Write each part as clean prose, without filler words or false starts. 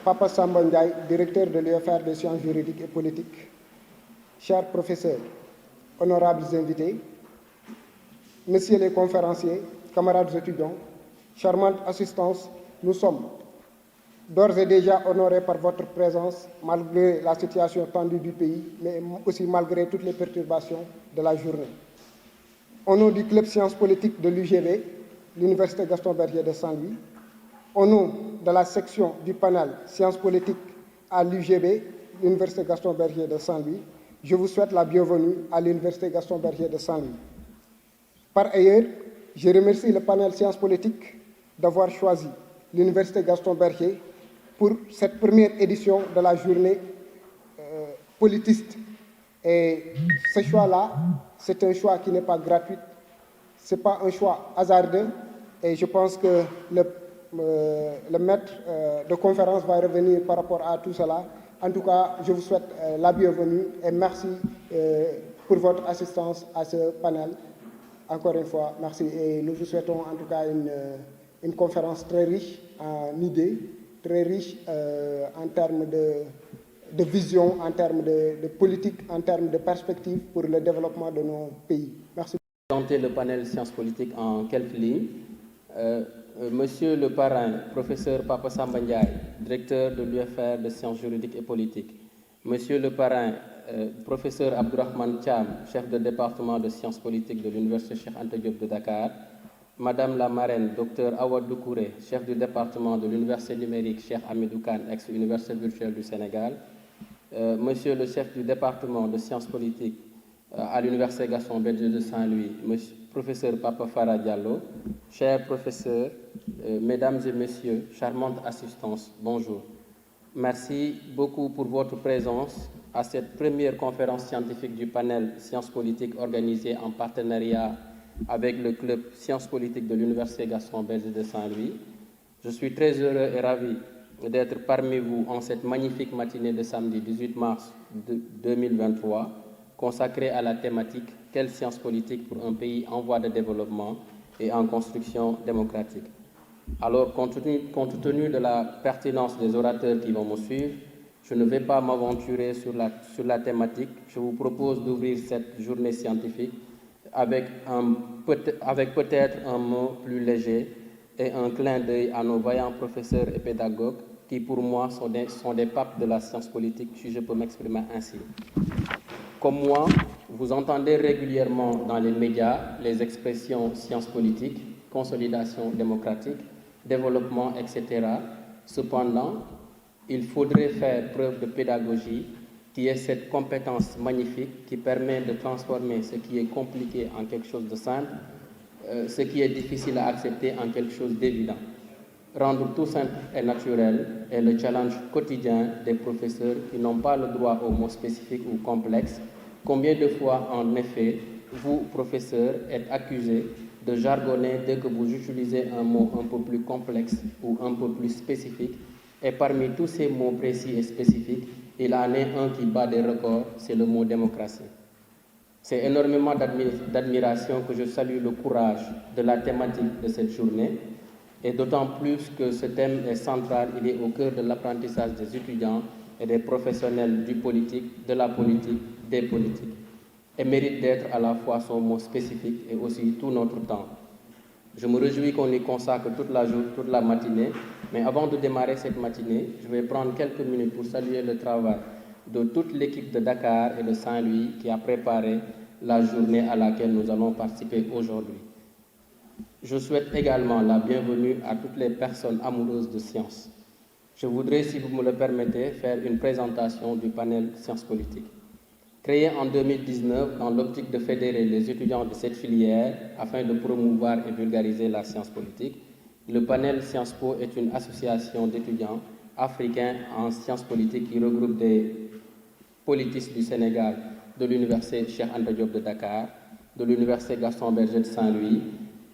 Papa Samba Ndiaye, directeur de l'UFR des sciences juridiques et politiques, chers professeurs, honorables invités, messieurs les conférenciers, camarades étudiants, charmante assistance, nous sommes d'ores et déjà honorés par votre présence, malgré la situation tendue du pays, mais aussi malgré toutes les perturbations de la journée. Au nom du club sciences politiques de l'UGB, l'Université Gaston Berger de Saint-Louis, au nom de la section du panel sciences politiques à l'UGB, l'Université Gaston Berger de Saint-Louis, je vous souhaite la bienvenue à l'Université Gaston Berger de Saint-Louis. Par ailleurs, je remercie le panel sciences politiques d'avoir choisi l'Université Gaston Berger pour cette première édition de la journée politiste. Et ce choix-là, c'est un choix qui n'est pas gratuit, ce n'est pas un choix hasardeux, et je pense que le maître de conférence va revenir par rapport à tout cela. En tout cas, je vous souhaite la bienvenue et merci pour votre assistance à ce panel. Encore une fois, merci. Et nous vous souhaitons en tout cas une conférence très riche en idées, très riche en termes de vision, en termes de politique, en termes de perspective pour le développement de nos pays. Merci. Présenter le panel sciences politiques en quelques lignes. Monsieur le parrain, professeur Papa Samba Ndiaye, directeur de l'UFR de sciences juridiques et politiques. Monsieur le parrain, professeur Abdourahmane Thiam, chef de département de sciences politiques de l'Université Cheikh Anta Diop de Dakar. Madame la marraine, docteur Awa Doucouré, chef du département de l'Université numérique Cheikh Hamidou Kane, ex-Université virtuelle du Sénégal. Monsieur le chef du département de sciences politiques à l'Université Gaston Berger de Saint-Louis, professeur Papa Farah Diallo, chers professeurs, mesdames et messieurs, charmante assistance, bonjour. Merci beaucoup pour votre présence à cette première conférence scientifique du panel Sciences politiques organisée en partenariat avec le club Sciences politiques de l'Université Gaston Berger de Saint-Louis. Je suis très heureux et ravi d'être parmi vous en cette magnifique matinée de samedi 18 mars 2023, consacrée à la thématique « Quelle science politique pour un pays en voie de développement et en construction démocratique ?» Alors, compte tenu de la pertinence des orateurs qui vont me suivre, je ne vais pas m'aventurer sur la thématique. Je vous propose d'ouvrir cette journée scientifique avec peut-être un mot plus léger et un clin d'œil à nos vaillants professeurs et pédagogues qui, pour moi, sont des papes de la science politique, si je peux m'exprimer ainsi. Comme moi, vous entendez régulièrement dans les médias les expressions science politique, consolidation démocratique, développement, etc. Cependant, il faudrait faire preuve de pédagogie, qui est cette compétence magnifique qui permet de transformer ce qui est compliqué en quelque chose de simple, ce qui est difficile à accepter en quelque chose d'évident. Rendre tout simple et naturel est le challenge quotidien des professeurs qui n'ont pas le droit aux mots spécifiques ou complexes. Combien de fois, en effet, vous, professeurs, êtes accusés de jargonner dès que vous utilisez un mot un peu plus complexe ou un peu plus spécifique, et parmi tous ces mots précis et spécifiques, il en est un qui bat des records, c'est le mot démocratie. C'est énormément d'admiration que je salue le courage de la thématique de cette journée, et d'autant plus que ce thème est central, il est au cœur de l'apprentissage des étudiants et des professionnels du politique, de la politique, des politiques, et mérite d'être à la fois son mot spécifique et aussi tout notre temps. Je me réjouis qu'on y consacre toute la matinée, mais avant de démarrer cette matinée, je vais prendre quelques minutes pour saluer le travail de toute l'équipe de Dakar et de Saint-Louis qui a préparé la journée à laquelle nous allons participer aujourd'hui. Je souhaite également la bienvenue à toutes les personnes amoureuses de sciences. Je voudrais, si vous me le permettez, faire une présentation du panel sciences politiques. Créé en 2019 dans l'optique de fédérer les étudiants de cette filière afin de promouvoir et vulgariser la science politique, le panel Sciences Po est une association d'étudiants africains en sciences politiques qui regroupe des politistes du Sénégal, de l'Université Cheikh Anta Diop de Dakar, de l'Université Gaston Berger de Saint-Louis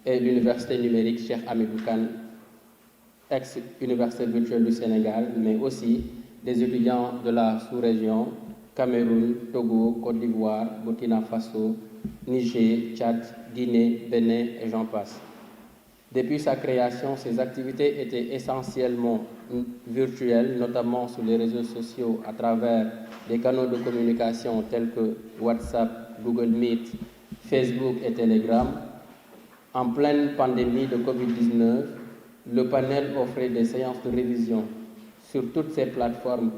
et l'Université numérique Cheikh Hamidou Kane, ex-Université virtuelle du Sénégal, mais aussi des étudiants de la sous-région, Cameroun, Togo, Côte d'Ivoire, Burkina Faso, Niger, Tchad, Guinée, Bénin et j'en passe. Depuis sa création, ses activités étaient essentiellement virtuelles, notamment sur les réseaux sociaux à travers des canaux de communication tels que WhatsApp, Google Meet, Facebook et Telegram. En pleine pandémie de Covid-19, le panel offrait des séances de révision sur toutes ces plateformes.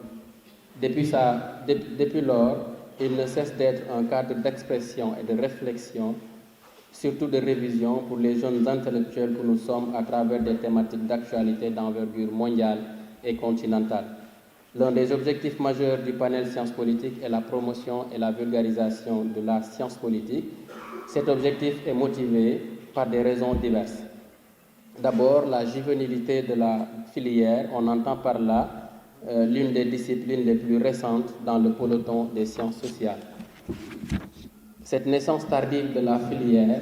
Depuis lors, il ne cesse d'être un cadre d'expression et de réflexion, surtout de révision pour les jeunes intellectuels que nous sommes à travers des thématiques d'actualité d'envergure mondiale et continentale. L'un des objectifs majeurs du panel sciences politiques est la promotion et la vulgarisation de la science politique. Cet objectif est motivé par des raisons diverses. D'abord, la juvénilité de la filière, on entend par là l'une des disciplines les plus récentes dans le peloton des sciences sociales. Cette naissance tardive de la filière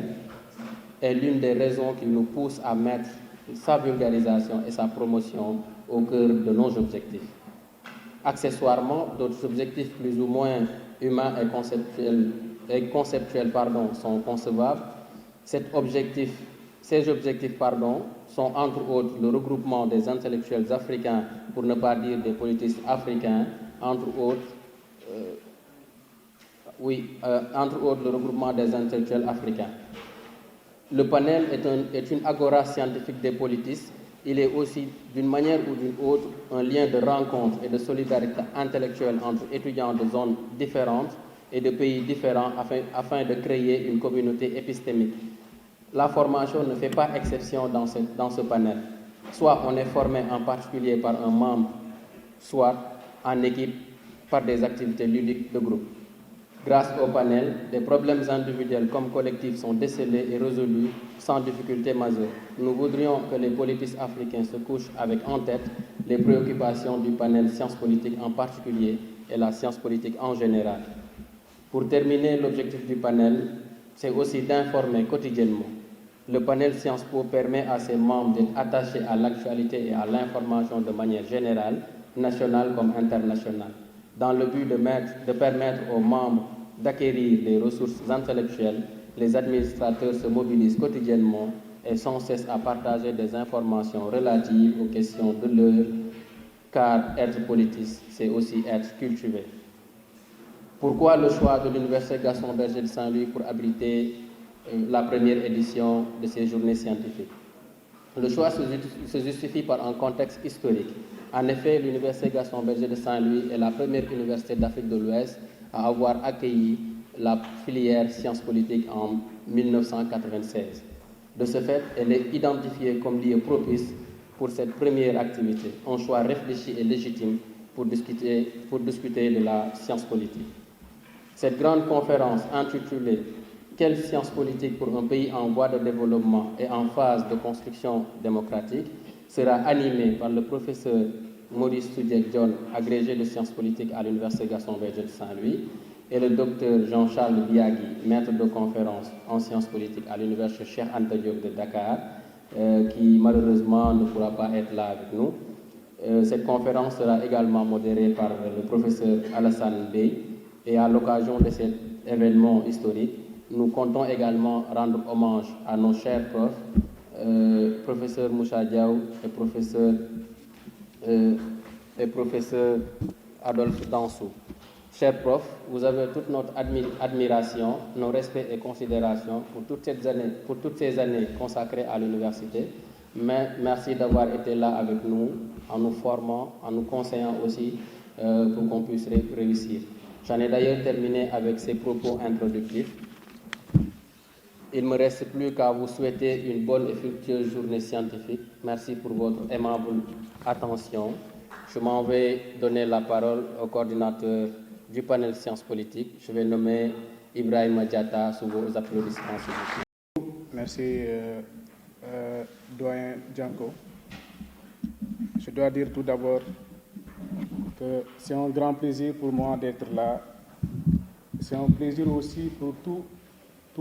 est l'une des raisons qui nous pousse à mettre sa vulgarisation et sa promotion au cœur de nos objectifs. Accessoirement, d'autres objectifs plus ou moins humains et conceptuels sont concevables. Ces objectifs sont entre autres le regroupement des intellectuels africains, pour ne pas dire des politistes africains, entre autres le regroupement des intellectuels africains. Le panel est une agora scientifique des politistes. Il est aussi, d'une manière ou d'une autre, un lien de rencontre et de solidarité intellectuelle entre étudiants de zones différentes et de pays différents afin de créer une communauté épistémique. La formation ne fait pas exception dans ce panel. Soit on est formé en particulier par un membre, soit en équipe par des activités ludiques de groupe. Grâce au panel, des problèmes individuels comme collectifs sont décelés et résolus sans difficulté majeure. Nous voudrions que les politistes africains se couchent avec en tête les préoccupations du panel sciences politiques en particulier et la science politique en général. Pour terminer, l'objectif du panel, c'est aussi d'informer quotidiennement. Le panel Sciences Po permet à ses membres d'être attachés à l'actualité et à l'information de manière générale, nationale comme internationale, dans le but de permettre aux membres d'acquérir des ressources intellectuelles. Les administrateurs se mobilisent quotidiennement et sans cesse à partager des informations relatives aux questions de l'heure, car être politiste, c'est aussi être cultivé. Pourquoi le choix de l'Université Gaston Berger de Saint-Louis pour abriter la première édition de ces journées scientifiques? Le choix se justifie par un contexte historique. En effet, l'Université Gaston Berger de Saint-Louis est la première université d'Afrique de l'Ouest à avoir accueilli la filière sciences politiques en 1996. De ce fait, elle est identifiée comme lieu propice pour cette première activité, un choix réfléchi et légitime pour discuter de la science politique. Cette grande conférence intitulée « Quelle science politique pour un pays en voie de développement et en phase de construction démocratique » sera animée par le professeur Maurice Soudieck-John, agrégé de sciences politiques à l'Université Gaston Berger de Saint-Louis, et le docteur Jean-Charles Biagui, maître de conférence en sciences politiques à l'Université Cheikh Anta Diop de Dakar, qui malheureusement ne pourra pas être là avec nous. Cette conférence sera également modérée par le professeur Alassane Bey, et à l'occasion de cet événement historique, nous comptons également rendre hommage à nos chers profs, professeur Moussa Diaw et professeur Adolphe Dansou. Chers profs, vous avez toute notre admiration, nos respects et considérations pour toutes ces années consacrées à l'université. Mais merci d'avoir été là avec nous, en nous formant, en nous conseillant aussi pour qu'on puisse réussir. J'en ai d'ailleurs terminé avec ces propos introductifs. Il ne me reste plus qu'à vous souhaiter une bonne et fructueuse journée scientifique. Merci pour votre aimable attention. Je m'en vais donner la parole au coordinateur du panel sciences politiques. Je vais nommer Ibrahima Diatta sous vos applaudissements. Merci, doyen Django. Je dois dire tout d'abord que c'est un grand plaisir pour moi d'être là. C'est un plaisir aussi pour tous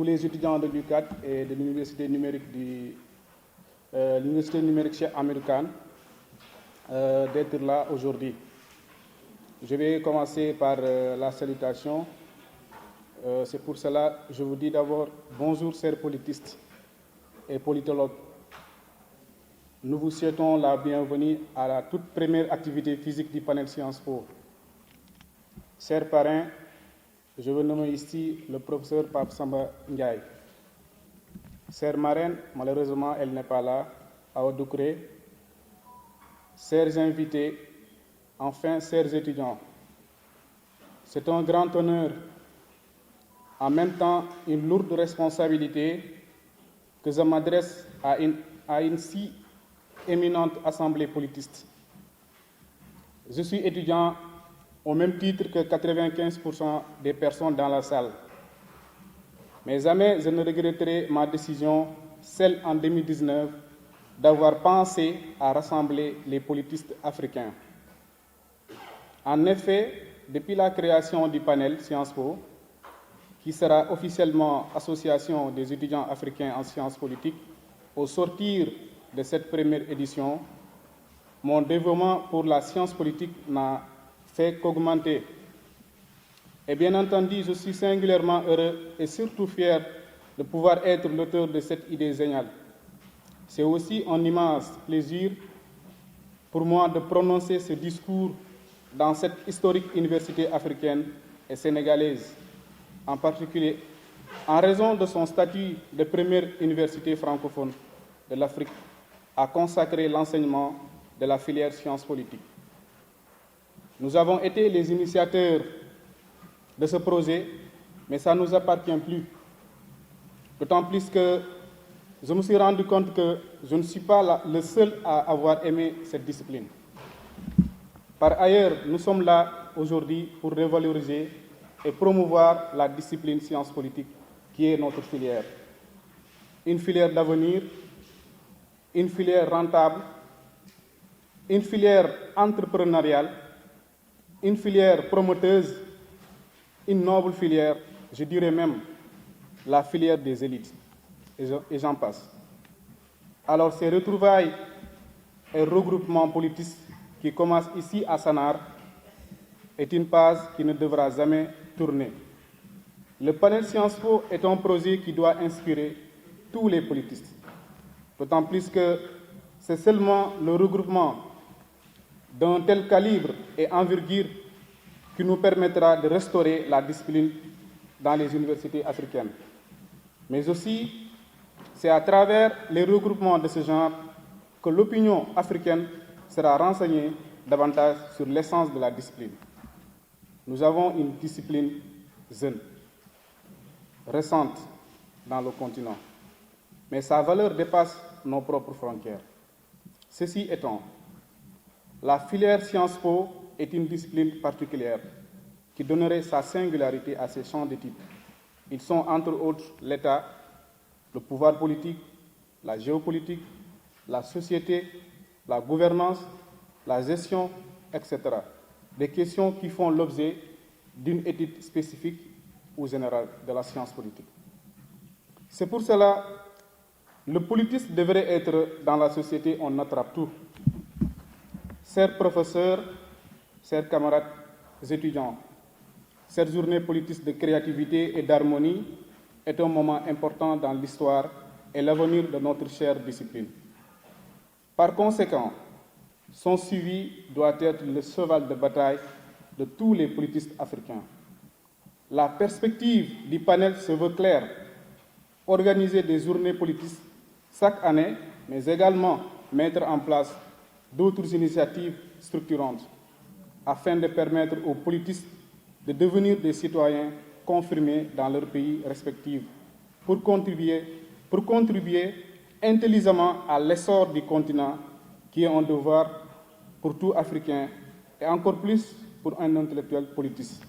les étudiants de l'UCAD et de l'Université numérique l'Université numérique Cheikh Ahmadou Kane d'être là aujourd'hui. Je vais commencer par la salutation. C'est pour cela que je vous dis d'abord bonjour, chers politistes et politologues. nous vous souhaitons la bienvenue à la toute première activité physique du panel Sciences Po. Chers parrains, je veux nommer ici le professeur Pape Samba Ndiaye. Chère marraine, malheureusement, elle n'est pas là, à Odoukré. Chers invités, enfin, chers étudiants, c'est un grand honneur, en même temps une lourde responsabilité, que je m'adresse à une si éminente assemblée politiste. Je suis étudiant au même titre que 95% des personnes dans la salle. Mais jamais je ne regretterai ma décision, celle en 2019, d'avoir pensé à rassembler les politistes africains. En effet, depuis la création du panel Sciences Po, qui sera officiellement Association des étudiants africains en sciences politiques, au sortir de cette première édition, mon dévouement pour la science politique n'a fait qu'augmenter. Et bien entendu, je suis singulièrement heureux et surtout fier de pouvoir être l'auteur de cette idée géniale. C'est aussi un immense plaisir pour moi de prononcer ce discours dans cette historique université africaine et sénégalaise, en particulier en raison de son statut de première université francophone de l'Afrique à consacrer l'enseignement de la filière sciences politiques. Nous avons été les initiateurs de ce projet, mais ça ne nous appartient plus. D'autant plus que je me suis rendu compte que je ne suis pas le seul à avoir aimé cette discipline. Par ailleurs, nous sommes là aujourd'hui pour revaloriser et promouvoir la discipline sciences politiques, qui est notre filière. Une filière d'avenir, une filière rentable, une filière entrepreneuriale, une filière promoteuse, une noble filière, je dirais même la filière des élites, et j'en passe. Alors ces retrouvailles et regroupements politiques qui commencent ici à Sanar est une page qui ne devra jamais tourner. Le panel Sciences Po est un projet qui doit inspirer tous les politistes, d'autant plus que c'est seulement le regroupement d'un tel calibre et envergure qui nous permettra de restaurer la discipline dans les universités africaines. Mais aussi, c'est à travers les regroupements de ce genre que l'opinion africaine sera renseignée davantage sur l'essence de la discipline. Nous avons une discipline jeune, récente dans le continent, mais sa valeur dépasse nos propres frontières. Ceci étant, la filière Sciences Po est une discipline particulière qui donnerait sa singularité à ces champs d'études. Ils sont entre autres l'État, le pouvoir politique, la géopolitique, la société, la gouvernance, la gestion, etc. Des questions qui font l'objet d'une étude spécifique ou générale de la science politique. C'est pour cela que le politisme devrait être dans la société, on attrape tout. Chers professeurs, chers camarades étudiants, cette journée politique de créativité et d'harmonie est un moment important dans l'histoire et l'avenir de notre chère discipline. Par conséquent, son suivi doit être le cheval de bataille de tous les politistes africains. La perspective du panel se veut claire: organiser des journées politiques chaque année, mais également mettre en place d'autres initiatives structurantes afin de permettre aux politistes de devenir des citoyens confirmés dans leurs pays respectifs pour contribuer intelligemment à l'essor du continent qui est un devoir pour tout Africain et encore plus pour un intellectuel politiste.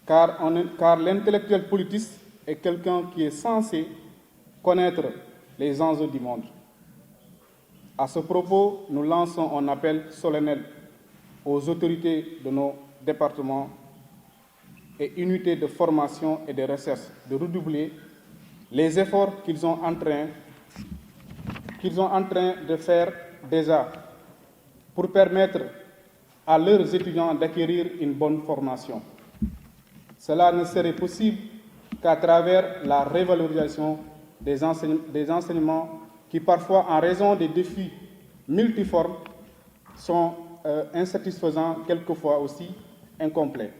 Car l'intellectuel politiste est quelqu'un qui est censé connaître les enjeux du monde. À ce propos, nous lançons un appel solennel aux autorités de nos départements et unités de formation et de recherche de redoubler les efforts qu'ils sont en train de faire déjà pour permettre à leurs étudiants d'acquérir une bonne formation. Cela ne serait possible qu'à travers la révalorisation des enseignements qui parfois, en raison des défis multiformes, sont insatisfaisants, quelquefois aussi incomplets.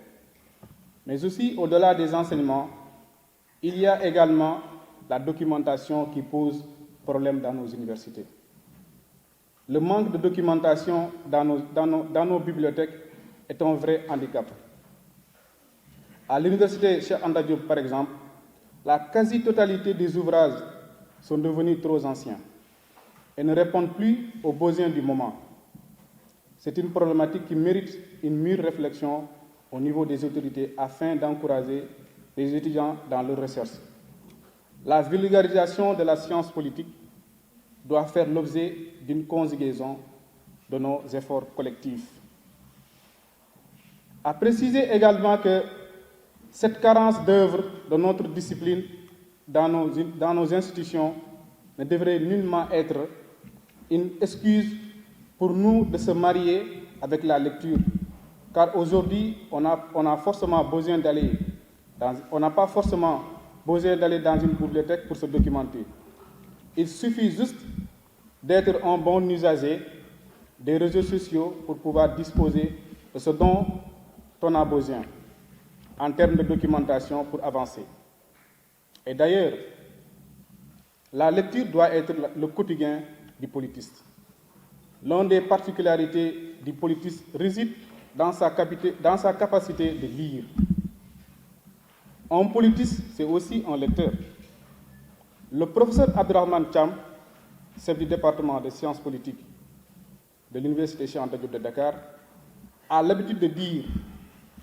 Mais aussi, au-delà des enseignements, il y a également la documentation qui pose problème dans nos universités. Le manque de documentation dans nos bibliothèques est un vrai handicap. À l'université Cheikh Anta Diop, par exemple, la quasi-totalité des ouvrages sont devenus trop anciens et ne répondent plus aux besoins du moment. C'est une problématique qui mérite une mûre réflexion au niveau des autorités afin d'encourager les étudiants dans leur recherche. La vulgarisation de la science politique doit faire l'objet d'une conjugaison de nos efforts collectifs. À préciser également que cette carence d'œuvre de notre discipline dans nos institutions ne devrait nullement être une excuse pour nous de se marier avec la lecture, car aujourd'hui, on n'a forcément besoin d'aller on n'a pas forcément besoin d'aller dans une bibliothèque pour se documenter. Il suffit juste d'être un bon usager des réseaux sociaux pour pouvoir disposer de ce dont on a besoin en termes de documentation pour avancer. Et d'ailleurs, la lecture doit être le quotidien du politiste. L'une des particularités du politiste réside dans sa capacité de lire. Un politiste, c'est aussi un lecteur. Le professeur Abdurrahman Cham, chef du département des sciences politiques de l'Université Cheikh Anta Diop de Dakar, a l'habitude de dire,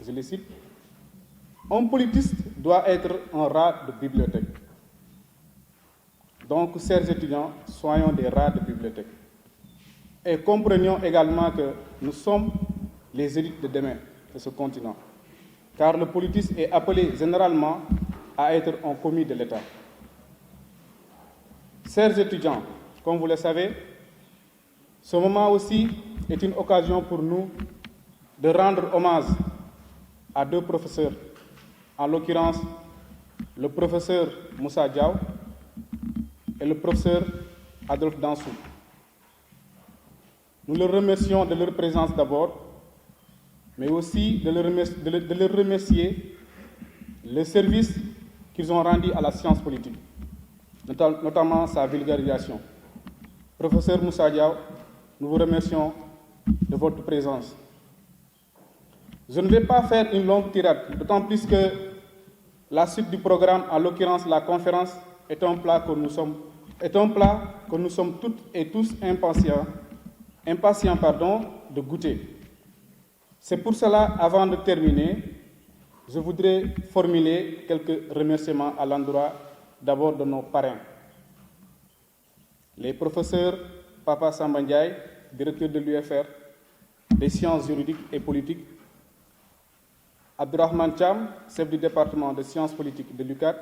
je le cite, « Un politiste doit être un rat de bibliothèque. » Donc, chers étudiants, soyons des rats de bibliothèque. Et comprenions également que nous sommes les élites de demain de ce continent, car le politiste est appelé généralement à être un commis de l'État. Chers étudiants, comme vous le savez, ce moment aussi est une occasion pour nous de rendre hommage à deux professeurs, en l'occurrence le professeur Moussa Diaw et le professeur Adolphe Dansou. Nous leur remercions de leur présence d'abord, mais aussi de leur remercier le service qu'ils ont rendu à la science politique, notamment sa vulgarisation. Professeur Moussa Diaw, nous vous remercions de votre présence. Je ne vais pas faire une longue tirade, d'autant plus que la suite du programme, en l'occurrence la conférence, est un plat que nous sommes toutes et tous impatients de goûter. C'est pour cela, avant de terminer, je voudrais formuler quelques remerciements à l'endroit d'abord de nos parrains. Les professeurs Papa Samba Ndiaye, directeur de l'UFR, des sciences juridiques et politiques, Abdurrahman Cham, chef du département des sciences politiques de l'UCAD,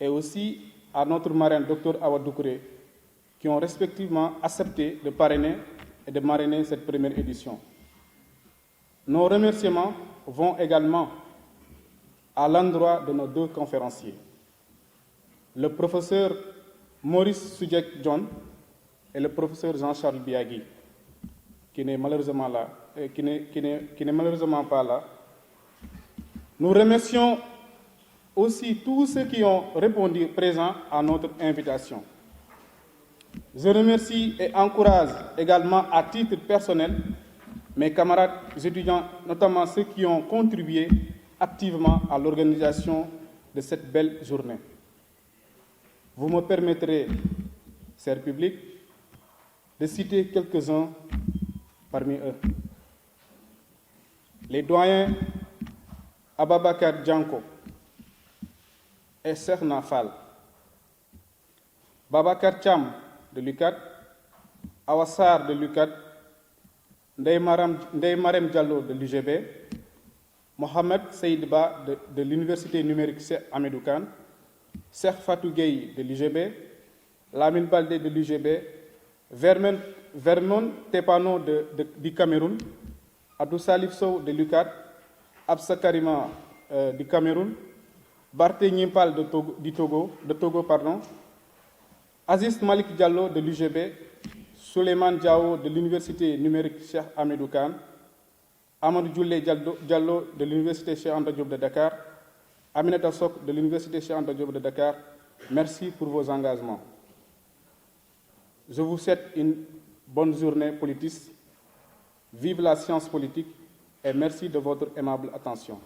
et aussi à notre marraine, Dr Awa Doucouré, qui ont respectivement accepté de parrainer et de marrainer cette première édition. Nos remerciements vont également à l'endroit de nos deux conférenciers, le professeur Maurice Soudjek John et le professeur Jean-Charles Biagui, qui n'est malheureusement pas là. Nous remercions aussi tous ceux qui ont répondu présents à notre invitation. Je remercie et encourage également à titre personnel mes camarades étudiants, notamment ceux qui ont contribué activement à l'organisation de cette belle journée. Vous me permettrez, cher public, de citer quelques-uns parmi eux. Les doyens Ababakar Djanko et Serna Fall, Babakar Cham de l'UCAD, Awassar de l'UCAD, Ndeye Marem Diallo de l'UGB, Mohamed Seydba de l'Université numérique Cheikh Hamidou Kane, Cheikh Fatou Gueye de l'UGB, Lamine Baldé de l'UGB, Vernon Tepano du Cameroun, Abdou Salif Sow de l'UCAD, Absa Karima du Cameroun, Barthé Nyimpal de Togo, Aziz Malik Diallo de l'UGB, Souleymane Diao de l'Université numérique Cheikh Hamidou Kane, Amadou Djoulé Diallo de l'Université Cheikh Anta Diop de Dakar, Aminata Sok de l'Université Cheikh Anta Diop de Dakar, merci pour vos engagements. Je vous souhaite une bonne journée politiste. Vive la science politique et merci de votre aimable attention.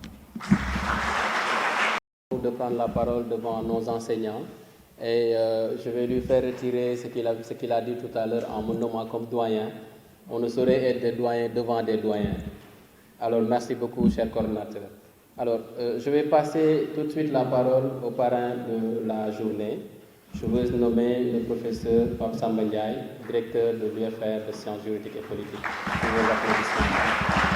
De prendre la parole devant nos enseignants et je vais lui faire retirer ce qu'il a dit tout à l'heure en me nommant comme doyen. On ne saurait être des doyens devant des doyens. Alors merci beaucoup, cher coordinateur. Alors je vais passer tout de suite la parole au parrain de la journée. Je veux nommer le professeur Pape Samba Ndiaye, directeur de l'UFR de sciences juridiques et politiques. Pour vos applaudissements.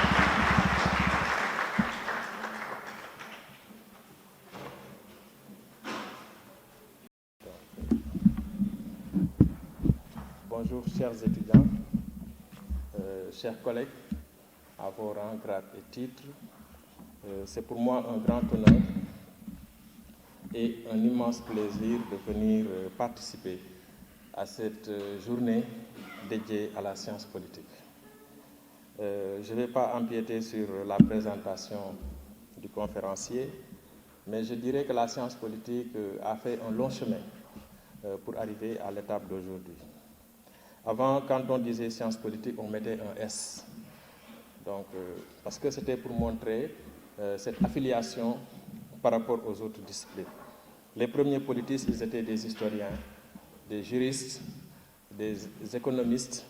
Bonjour chers étudiants, chers collègues, à vos rangs, grades et titres. C'est pour moi un grand honneur et un immense plaisir de venir participer à cette journée dédiée à la science politique. Je ne vais pas empiéter sur la présentation du conférencier, mais je dirais que la science politique a fait un long chemin pour arriver à l'étape d'aujourd'hui. Avant, quand on disait science politique, on mettait un S. Donc, parce que c'était pour montrer cette affiliation par rapport aux autres disciplines. Les premiers politistes, ils étaient des historiens, des juristes, des économistes,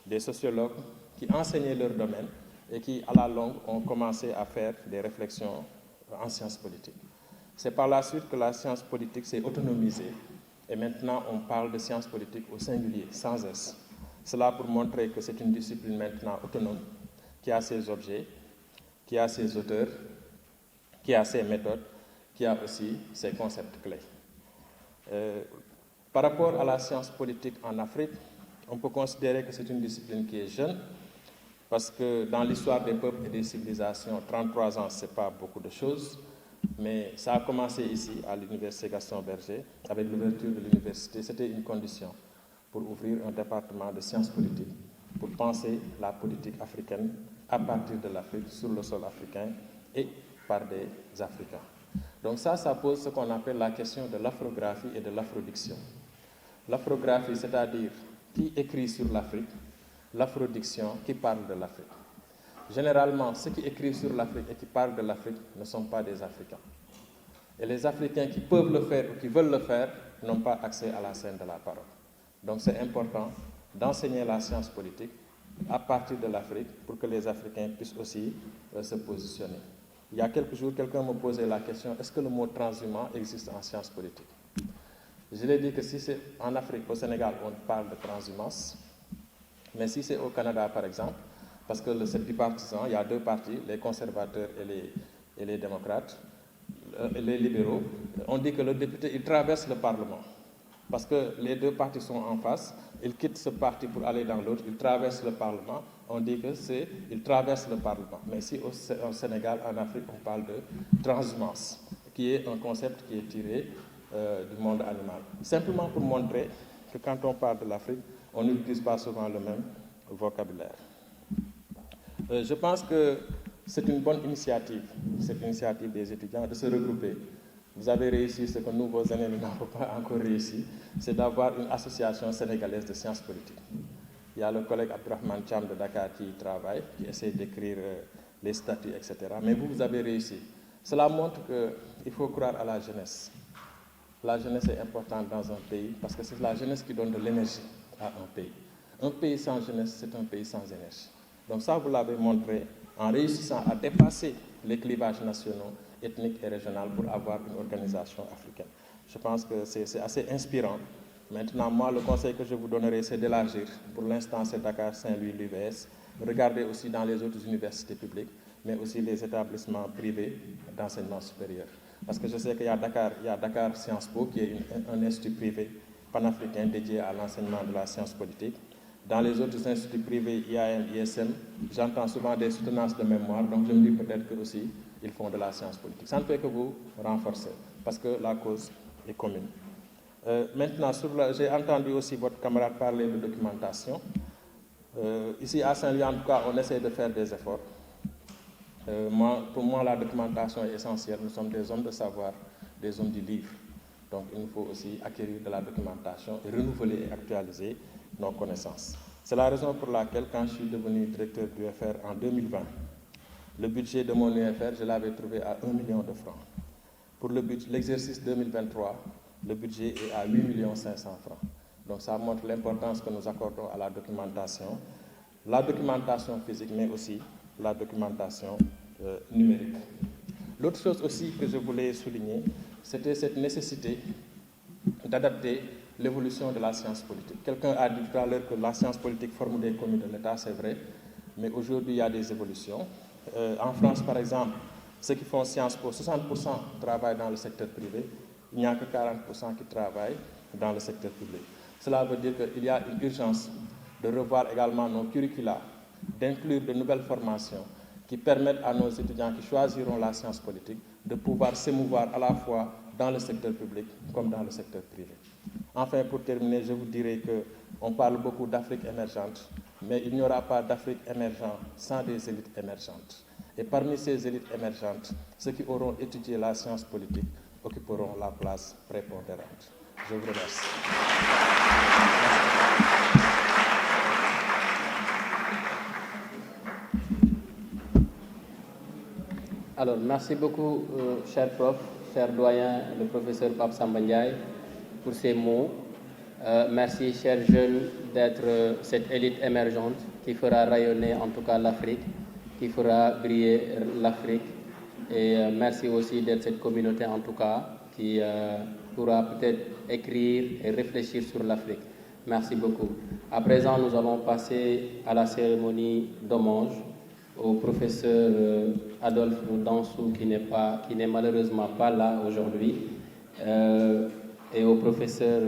des sociologues qui enseignaient leur domaine et qui, à la longue, ont commencé à faire des réflexions en sciences politiques. C'est par la suite que la science politique s'est autonomisée et maintenant on parle de sciences politiques au singulier, sans S. Cela pour montrer que c'est une discipline maintenant autonome, qui a ses objets, qui a ses auteurs, qui a ses méthodes, qui a aussi ses concepts clés. Par rapport à la science politique en Afrique, on peut considérer que c'est une discipline qui est jeune, parce que dans l'histoire des peuples et des civilisations, 33 ans, ce n'est pas beaucoup de choses, mais ça a commencé ici, à l'Université Gaston Berger, avec l'ouverture de l'université. C'était une condition pour ouvrir un département de sciences politiques, pour penser la politique africaine à partir de l'Afrique, sur le sol africain et par des Africains. Donc ça pose ce qu'on appelle la question de l'afrographie et de l'afrodiction. L'afrographie, c'est-à-dire qui écrit sur l'Afrique, l'afrodiction qui parle de l'Afrique. Généralement, ceux qui écrivent sur l'Afrique et qui parlent de l'Afrique ne sont pas des Africains. Et les Africains qui peuvent le faire ou qui veulent le faire n'ont pas accès à la scène de la parole. Donc c'est important d'enseigner la science politique à partir de l'Afrique pour que les Africains puissent aussi se positionner. Il y a quelques jours, quelqu'un me posait la question, est-ce que le mot transhumant existe en sciences politiques? Je lui ai dit que si c'est en Afrique, au Sénégal, on parle de transhumance, mais si c'est au Canada, par exemple, parce que c'est bipartisan, il y a deux partis, les conservateurs et les démocrates, les libéraux, on dit que le député, il traverse le Parlement. Parce que les deux partis sont en face, il quitte ce parti pour aller dans l'autre, il traverse le Parlement, on dit que c'est, il traverse le Parlement. Mais ici au Sénégal, en Afrique, on parle de transhumance, qui est un concept qui est tiré du monde animal. Simplement pour montrer que quand on parle de l'Afrique, on n'utilise pas souvent le même vocabulaire. Je pense que c'est une bonne initiative, cette initiative des étudiants, de se regrouper. Vous avez réussi ce que nous, vos aînés, nous n'avons pas encore réussi, c'est d'avoir une association sénégalaise de sciences politiques. Il y a le collègue Abdourahmane Cham de Dakar qui y travaille, qui essaie d'écrire les statuts, etc. Mais vous avez réussi. Cela montre qu'il faut croire à la jeunesse. La jeunesse est importante dans un pays parce que c'est la jeunesse qui donne de l'énergie à un pays. Un pays sans jeunesse, c'est un pays sans énergie. Donc ça, vous l'avez montré en réussissant à dépasser les clivages nationaux, ethniques et régionaux pour avoir une organisation africaine. Je pense que c'est assez inspirant. Maintenant, moi, le conseil que je vous donnerai, c'est d'élargir. Pour l'instant, c'est Dakar, Saint-Louis, l'UVS. Regardez aussi dans les autres universités publiques, mais aussi les établissements privés d'enseignement supérieur. Parce que je sais qu'il y a Dakar Sciences Po, qui est un institut privé panafricain dédié à l'enseignement de la science politique. Dans les autres instituts privés, IAM, ISM, j'entends souvent des soutenances de mémoire, donc je me dis peut-être qu'eux aussi, ils font de la science politique. Ça ne fait que vous renforcer, parce que la cause est commune. Maintenant, j'ai entendu aussi votre camarade parler de documentation. Ici à Saint-Louis, en tout cas, on essaie de faire des efforts. Pour moi, la documentation est essentielle. Nous sommes des hommes de savoir, des hommes du livre. Donc, il nous faut aussi acquérir de la documentation et renouveler et actualiser nos connaissances. C'est la raison pour laquelle, quand je suis devenu directeur du UFR en 2020, le budget de mon UFR, je l'avais trouvé à 1 million de francs. Pour l'exercice 2023, le budget est à 8 500 000 francs. Donc ça montre l'importance que nous accordons à la documentation physique, mais aussi la documentation numérique. L'autre chose aussi que je voulais souligner, c'était cette nécessité d'adapter l'évolution de la science politique. Quelqu'un a dit tout à l'heure que la science politique forme des communes de l'État, c'est vrai, mais aujourd'hui il y a des évolutions. En France, par exemple, ceux qui font Sciences Po, 60% travaillent dans le secteur privé, il n'y a que 40% qui travaillent dans le secteur public. Cela veut dire qu'il y a une urgence de revoir également nos curricula, d'inclure de nouvelles formations qui permettent à nos étudiants qui choisiront la science politique de pouvoir s'émouvoir à la fois dans le secteur public comme dans le secteur privé. Enfin, pour terminer, je vous dirais qu'on parle beaucoup d'Afrique émergente, mais il n'y aura pas d'Afrique émergente sans des élites émergentes. Et parmi ces élites émergentes, ceux qui auront étudié la science politique occuperont la place prépondérante. Je vous remercie. Alors, merci beaucoup, cher prof, cher doyen, le professeur Pape Samba Ndiaye, pour ces mots. Merci, chers jeunes, d'être cette élite émergente qui fera rayonner en tout cas l'Afrique, qui fera briller l'Afrique. Et merci aussi d'être cette communauté en tout cas qui pourra peut-être écrire et réfléchir sur l'Afrique. Merci beaucoup. À présent, nous allons passer à la cérémonie d'hommage au professeur Adolphe Dansou qui n'est malheureusement pas là aujourd'hui, et au professeur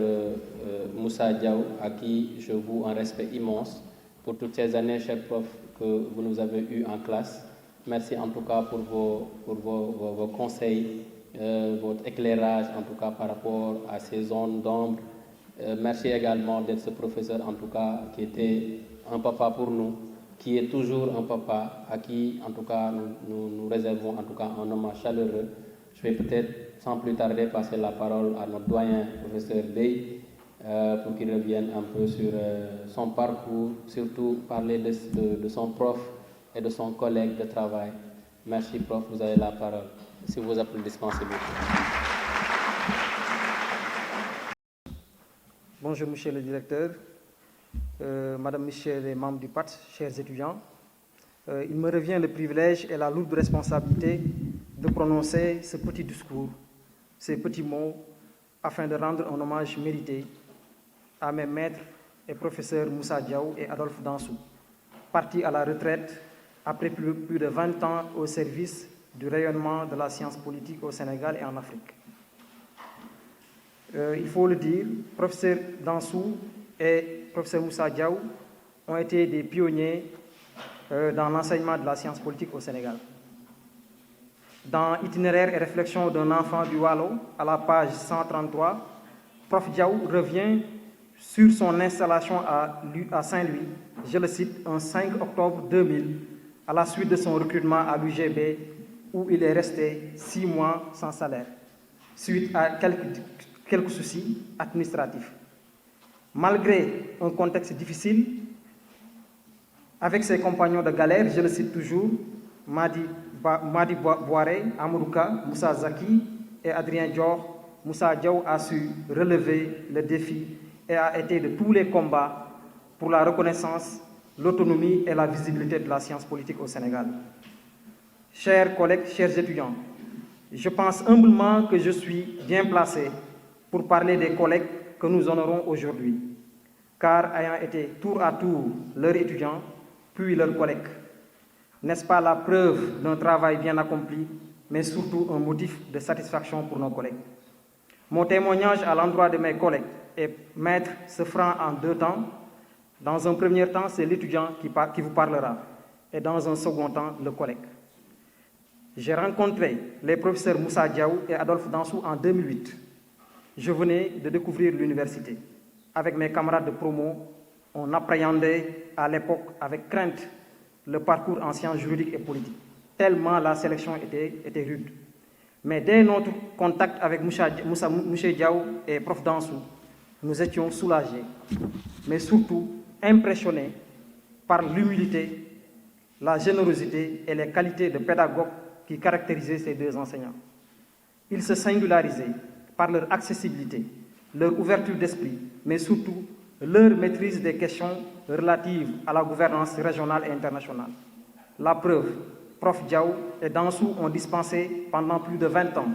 Moussa Diaw, à qui je voue un respect immense pour toutes ces années, cher prof, que vous nous avez eu en classe. Merci en tout cas pour vos conseils, votre éclairage en tout cas par rapport à ces zones d'ombre. Merci également d'être ce professeur en tout cas qui était un papa pour nous, qui est toujours un papa, à qui en tout cas nous réservons en tout cas un hommage chaleureux. Je vais peut-être sans plus tarder passer la parole à notre doyen, professeur Bey, pour qu'il revienne un peu sur son parcours, surtout parler de son prof et de son collègue de travail. Merci prof, vous avez la parole. Si vos applaudissements, s'il vous plaît. Bonjour monsieur le directeur, madame, messieurs les membres du PAT, chers étudiants. Il me revient le privilège et la lourde responsabilité de prononcer ce petit discours, ces petits mots, afin de rendre un hommage mérité à mes maîtres et professeurs Moussa Diaw et Adolphe Dansou, partis à la retraite après plus de 20 ans au service du rayonnement de la science politique au Sénégal et en Afrique. Il faut le dire, professeur Dansou et professeur Moussa Diaw ont été des pionniers dans l'enseignement de la science politique au Sénégal. Dans Itinéraire et réflexion d'un enfant du Waalo, à la page 133, prof Diaw revient sur son installation à Saint-Louis, je le cite, un 5 octobre 2000, à la suite de son recrutement à l'UGB, où il est resté 6 mois sans salaire, suite à quelques soucis administratifs. Malgré un contexte difficile, avec ses compagnons de galère, je le cite toujours, Madi Boiré, Amadouka, Moussa Zaki et Adrien Dior, Moussa Diaw a su relever le défi et a été de tous les combats pour la reconnaissance, l'autonomie et la visibilité de la science politique au Sénégal. Chers collègues, chers étudiants, je pense humblement que je suis bien placé pour parler des collègues que nous honorons aujourd'hui, car ayant été tour à tour leurs étudiants, puis leurs collègues, n'est-ce pas la preuve d'un travail bien accompli, mais surtout un motif de satisfaction pour nos collègues. Mon témoignage à l'endroit de mes collègues et maîtres se fera en 2 temps. Dans un premier temps, c'est l'étudiant qui vous parlera, et dans un second temps, le collègue. J'ai rencontré les professeurs Moussa Diaw et Adolphe Dansou en 2008. je venais de découvrir l'université. Avec mes camarades de promo, on appréhendait à l'époque avec crainte le parcours en sciences juridiques et politiques, tellement la sélection était rude. Mais dès notre contact avec Mouché Diaw et prof Dansou, nous étions soulagés, mais surtout impressionnés par l'humilité, la générosité et les qualités de pédagogue qui caractérisaient ces deux enseignants. Ils se singularisaient par leur accessibilité, leur ouverture d'esprit, mais surtout leur maîtrise des questions relatives à la gouvernance régionale et internationale. La preuve, prof Diaw et Dansou ont dispensé pendant plus de 20 ans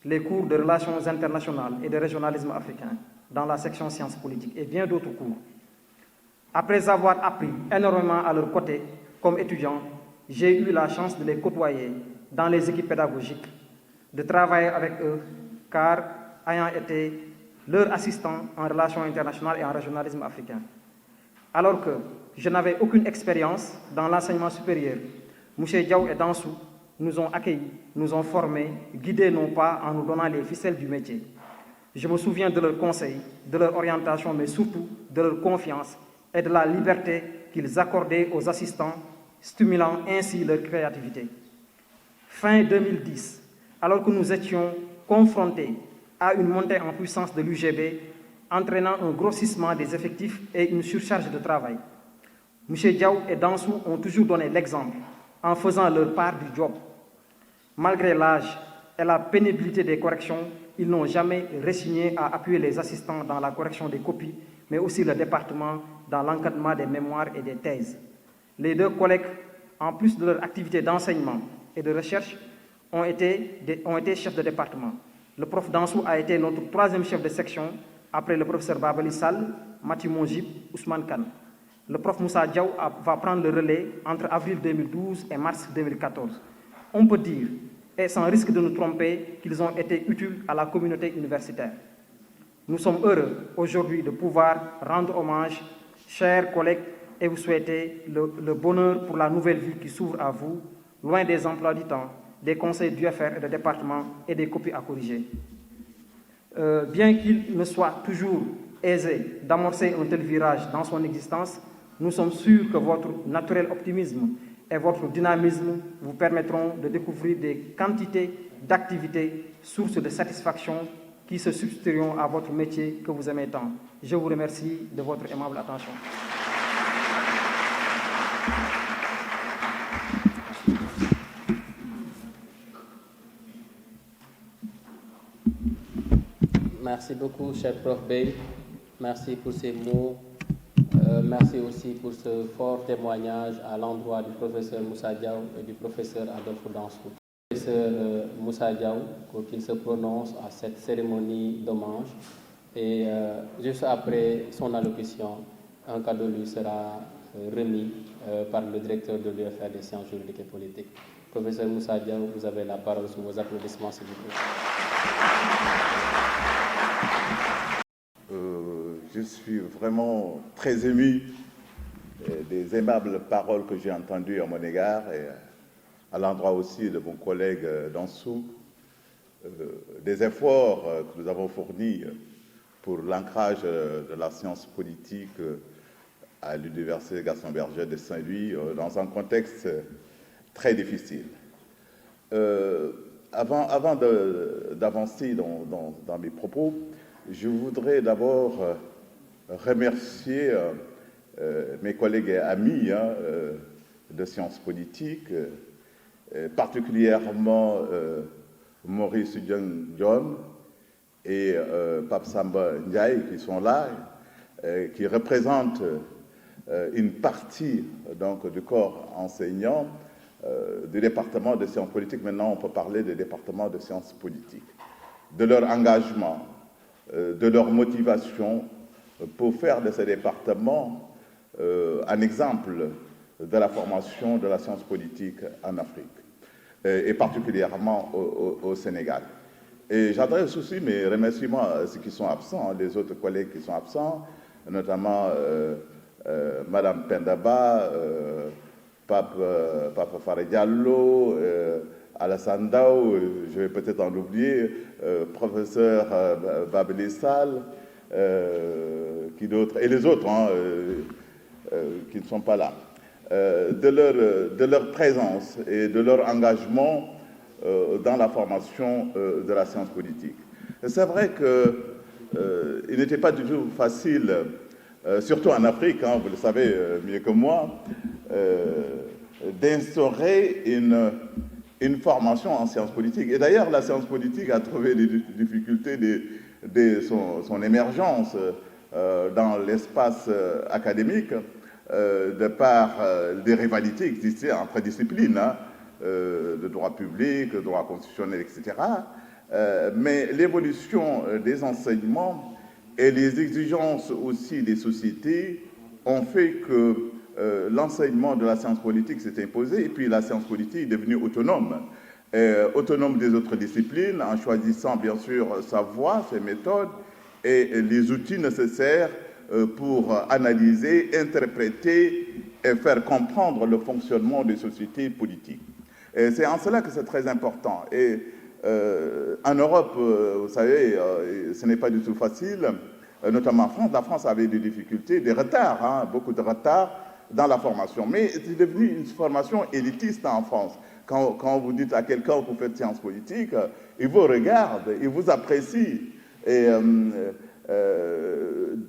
les cours de relations internationales et de régionalisme africain dans la section sciences politiques et bien d'autres cours. Après avoir appris énormément à leur côté comme étudiant, j'ai eu la chance de les côtoyer dans les équipes pédagogiques, de travailler avec eux, car ayant été leur assistant en relations internationales et en régionalisme africain. Alors que je n'avais aucune expérience dans l'enseignement supérieur, Mouché Diaw et Dansou nous ont accueillis, nous ont formés, guidés nos pas en nous donnant les ficelles du métier. Je me souviens de leurs conseils, de leur orientation, mais surtout de leur confiance et de la liberté qu'ils accordaient aux assistants, stimulant ainsi leur créativité. Fin 2010, alors que nous étions confrontés à une montée en puissance de l'UGB, entraînant un grossissement des effectifs et une surcharge de travail, Mouché Diaw et Dansou ont toujours donné l'exemple en faisant leur part du job. Malgré l'âge et la pénibilité des corrections, ils n'ont jamais résigné à appuyer les assistants dans la correction des copies, mais aussi le département dans l'encadrement des mémoires et des thèses. Les deux collègues, en plus de leur activité d'enseignement et de recherche, ont été chefs de département. Le prof Dansou a été notre troisième chef de section, après le professeur Babali Sall, Mathieu Monjib, Ousmane Kane. Le prof Moussa Diaw va prendre le relais entre avril 2012 et mars 2014. On peut dire, et sans risque de nous tromper, qu'ils ont été utiles à la communauté universitaire. Nous sommes heureux aujourd'hui de pouvoir rendre hommage, chers collègues, et vous souhaiter le bonheur pour la nouvelle vie qui s'ouvre à vous, loin des emplois du temps, des conseils d'UFR et de département et des copies à corriger. Bien qu'il ne soit toujours aisé d'amorcer un tel virage dans son existence, nous sommes sûrs que votre naturel optimisme et votre dynamisme vous permettront de découvrir des quantités d'activités, sources de satisfaction qui se substitueront à votre métier que vous aimez tant. Je vous remercie de votre aimable attention. Merci beaucoup, cher prof Bey. Merci pour ces mots. Merci aussi pour ce fort témoignage à l'endroit du professeur Moussa Diaw et du professeur Adolphe Dansou. Le professeur Moussa Diaw, pour qu'il se prononce à cette cérémonie d'hommage. Et juste après son allocution, un cadeau lui sera remis par le directeur de l'UFR des sciences juridiques et politiques. Professeur Moussa Diaw, vous avez la parole sous vos applaudissements, s'il vous plaît. Je suis vraiment très ému des aimables paroles que j'ai entendues à mon égard et à l'endroit aussi de mon collègue Dansou, des efforts que nous avons fournis pour l'ancrage de la science politique à l'Université Gaston Berger de Saint-Louis dans un contexte très difficile. Avant d'avancer dans mes propos, je voudrais d'abord remercier mes collègues et amis de sciences politiques, particulièrement Maurice John et Pape Samba Ndiaye qui sont là, qui représentent une partie donc, du corps enseignant du département de sciences politiques. Maintenant, on peut parler du département de sciences politiques, de leur engagement, de leur motivation pour faire de ce département un exemple de la formation de la science politique en Afrique, et particulièrement au Sénégal. Et j'adresse aussi mes remerciements à ceux qui sont absents, les autres collègues qui sont absents, notamment Madame Pendaba, Pape Faré Diallo, Alassane Ndao, je vais peut-être en oublier, professeur Babeli Sall, qui d'autres, et les autres qui ne sont pas là, de leur présence et de leur engagement dans la formation de la science politique. C'est vrai qu'il n'était pas du tout facile, surtout en Afrique, vous le savez mieux que moi, d'instaurer une formation en sciences politiques. Et d'ailleurs, la science politique a trouvé des difficultés dès son émergence dans l'espace académique, de par des rivalités qui existaient entre disciplines, de droit public, de droit constitutionnel, etc. Mais l'évolution des enseignements et les exigences aussi des sociétés ont fait que l'enseignement de la science politique s'est imposé, et puis la science politique est devenue autonome, autonome des autres disciplines, en choisissant bien sûr sa voie, ses méthodes et les outils nécessaires pour analyser, interpréter et faire comprendre le fonctionnement des sociétés politiques. Et c'est en cela que c'est très important. Et en Europe, vous savez, ce n'est pas du tout facile, notamment en France. La France avait des difficultés, des retards, beaucoup de retards dans la formation. Mais c'est devenu une formation élitiste en France. Quand vous dites à quelqu'un que vous faites sciences politiques, il vous regarde, il vous apprécie et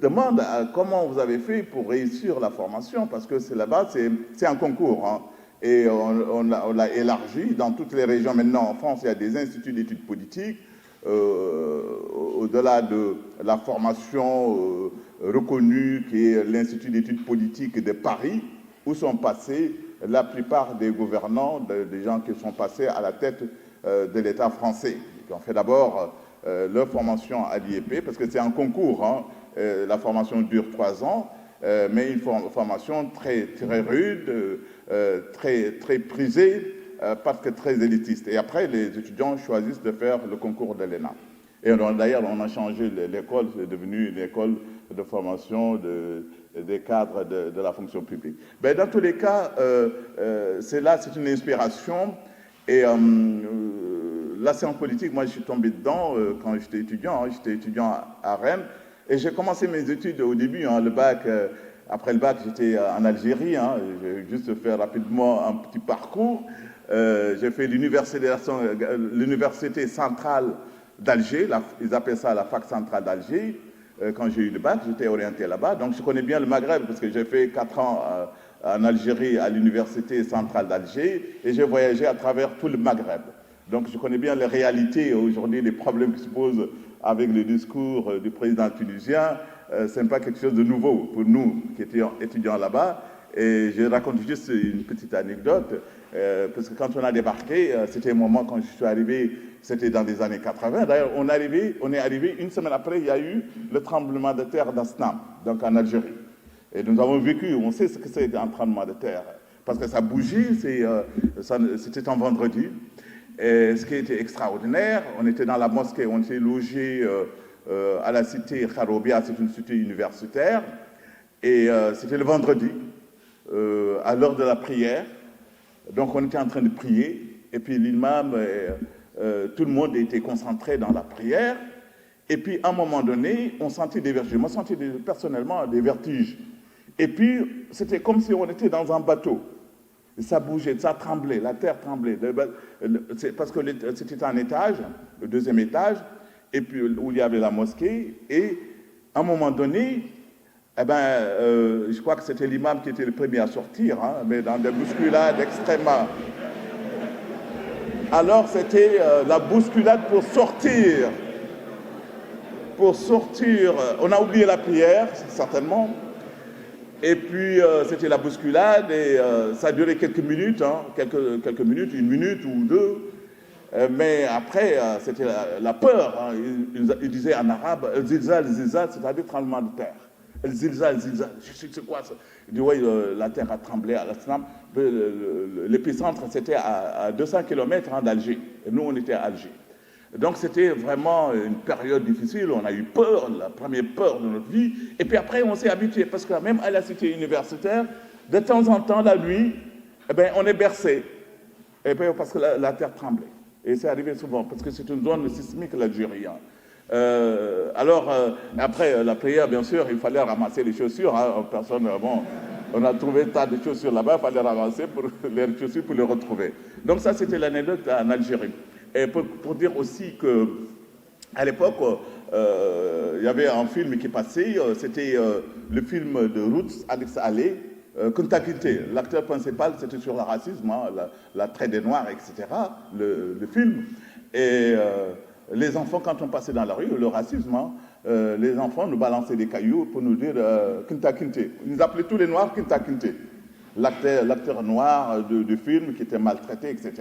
demande comment vous avez fait pour réussir la formation, parce que c'est là-bas, c'est un concours. Et on l'a élargi dans toutes les régions. Maintenant, en France, il y a des instituts d'études politiques, au-delà de la formation reconnue qui est l'Institut d'études politiques de Paris, où sont passés la plupart des gouvernants, des gens qui sont passés à la tête de l'État français. Ils ont fait d'abord leur formation à l'IEP, parce que c'est un concours. La formation dure 3 ans, mais une formation très, très rude, très prisée, parce que très élitiste. Et après, les étudiants choisissent de faire le concours de l'ENA. Et d'ailleurs, on a changé l'école, c'est devenu une école de formation des cadres de la fonction publique. Mais dans tous les cas, c'est une inspiration. Et la science politique, moi, je suis tombé dedans quand j'étais étudiant. J'étais étudiant à Rennes. Et j'ai commencé mes études au début, le bac. Après le bac, j'étais en Algérie. J'ai juste fait rapidement un petit parcours. J'ai fait l'université centrale d'Alger, ils appellent ça la fac centrale d'Alger. Quand j'ai eu le bac, j'étais orienté là-bas. Donc je connais bien le Maghreb, parce que j'ai fait 4 ans en Algérie à l'université centrale d'Alger, et j'ai voyagé à travers tout le Maghreb. Donc je connais bien les réalités aujourd'hui, les problèmes qui se posent avec le discours du président tunisien. Ce n'est pas quelque chose de nouveau pour nous qui étions étudiants là-bas. Et je raconte juste une petite anecdote, parce que quand on a débarqué, c'était un moment quand je suis arrivé, c'était dans les années 80. D'ailleurs, on est arrivé une semaine après, il y a eu le tremblement de terre d'Asnam, donc en Algérie. Et nous avons vécu, on sait ce que c'est un tremblement de terre, parce que ça bougeait, c'était un vendredi. Et ce qui était extraordinaire, on était dans la mosquée, on était logé à la cité Kharobia, c'est une cité universitaire, et c'était le vendredi, à l'heure de la prière. Donc on était en train de prier, et puis l'imam, tout le monde était concentré dans la prière, et puis à un moment donné, on sentait des vertiges. Moi, je sentais personnellement des vertiges. Et puis, c'était comme si on était dans un bateau. Et ça bougeait, ça tremblait, la terre tremblait. Parce que c'était un étage, le deuxième étage, et puis où il y avait la mosquée, et à un moment donné, je crois que c'était l'imam qui était le premier à sortir, mais dans des bousculades extrêmement. Alors c'était la bousculade pour sortir. On a oublié la prière, certainement. Et puis c'était la bousculade, et ça a duré quelques minutes, quelques minutes, 1 minute ou 2. Mais après, c'était la peur. Ils disaient en arabe, zilzal, c'est-à-dire tremblement de terre. Zilzal, je sais c'est quoi ça. Il dit, oui, la terre a tremblé à l'Asnam. L'épicentre, c'était à 200 km d'Alger. Et nous, on était à Alger. Donc, c'était vraiment une période difficile. On a eu peur, la première peur de notre vie. Et puis après, on s'est habitué. Parce que même à la cité universitaire, de temps en temps, la nuit, on est bercé. Et puis parce que la terre tremblait. Et c'est arrivé souvent, parce que c'est une zone sismique, l'Algérie. Après la prière, bien sûr, il fallait ramasser les chaussures. Personne, bon, on a trouvé tas de chaussures là-bas, il fallait ramasser les chaussures pour les retrouver. Donc ça, c'était l'anecdote en Algérie. Et pour dire aussi que à l'époque, il y avait un film qui passait, c'était le film de Roots, Alex Haley, Kunta Kinte. L'acteur principal, c'était sur le racisme, la traite des Noirs, etc., le film. Et les enfants, quand on passait dans la rue, le racisme, les enfants nous balançaient des cailloux pour nous dire Kunta Kinte. Ils nous appelaient tous les Noirs Kunta Kinte. L'acteur noir du film qui était maltraité, etc.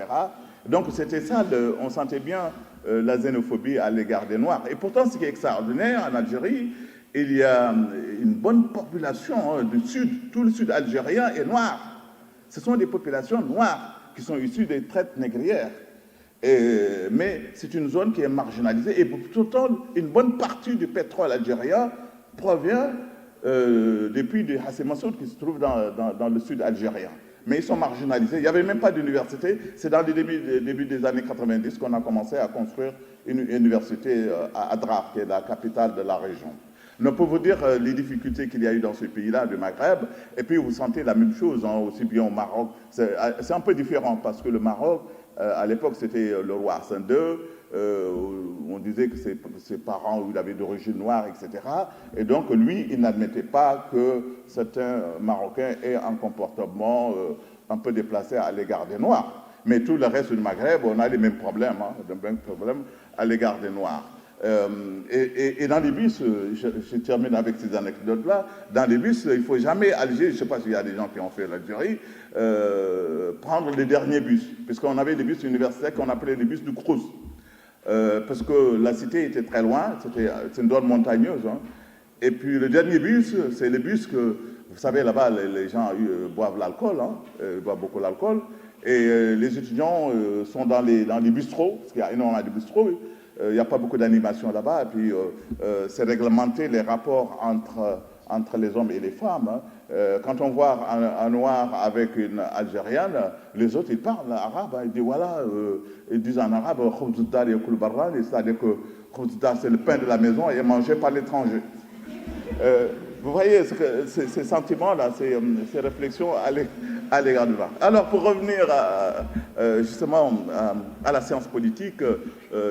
Donc c'était ça, on sentait bien la xénophobie à l'égard des Noirs. Et pourtant, ce qui est extraordinaire en Algérie, il y a une bonne population du sud, tout le sud algérien est noir. Ce sont des populations noires qui sont issues des traites négrières. Mais c'est une zone qui est marginalisée et pourtant une bonne partie du pétrole algérien provient des puits de Hassi Massoud qui se trouvent dans le sud algérien. Mais ils sont marginalisés. Il n'y avait même pas d'université. C'est dans le début des années 90 qu'on a commencé à construire une université à Adrar, qui est la capitale de la région. Donc, pour vous dire les difficultés qu'il y a eu dans ce pays-là, du Maghreb, et puis vous sentez la même chose, aussi bien au Maroc. C'est un peu différent parce que le Maroc, à l'époque, c'était le roi Hassan II. On disait que ses parents il avait d'origine noire, etc. Et donc, lui, il n'admettait pas que certains Marocains aient un comportement un peu déplacé à l'égard des Noirs. Mais tout le reste du Maghreb, on a les mêmes problèmes, à l'égard des Noirs. Et dans les bus, je termine avec ces anecdotes-là, dans les bus, il ne faut jamais, Alger, je ne sais pas s'il y a des gens qui ont fait l'Algérie, prendre les derniers bus, puisqu'on avait des bus universitaires qu'on appelait les bus du Crous. Parce que la cité était très loin, c'est une zone montagneuse. Et puis le dernier bus, c'est le bus que, vous savez, là-bas, les gens boivent l'alcool, boivent beaucoup l'alcool, et les étudiants sont dans les bistrots, parce qu'il y a énormément de bistrots. Il n'y a pas beaucoup d'animation là-bas, et puis c'est réglementé les rapports entre les hommes et les femmes. Quand on voit un noir avec une Algérienne, les autres, ils parlent arabe. Ils disent, voilà, ils disent en arabe, c'est-à-dire que c'est le pain de la maison et mangé par l'étranger. Vous voyez ces sentiments-là, ces réflexions à l'égard du noir. Alors, pour revenir justement à la science politique,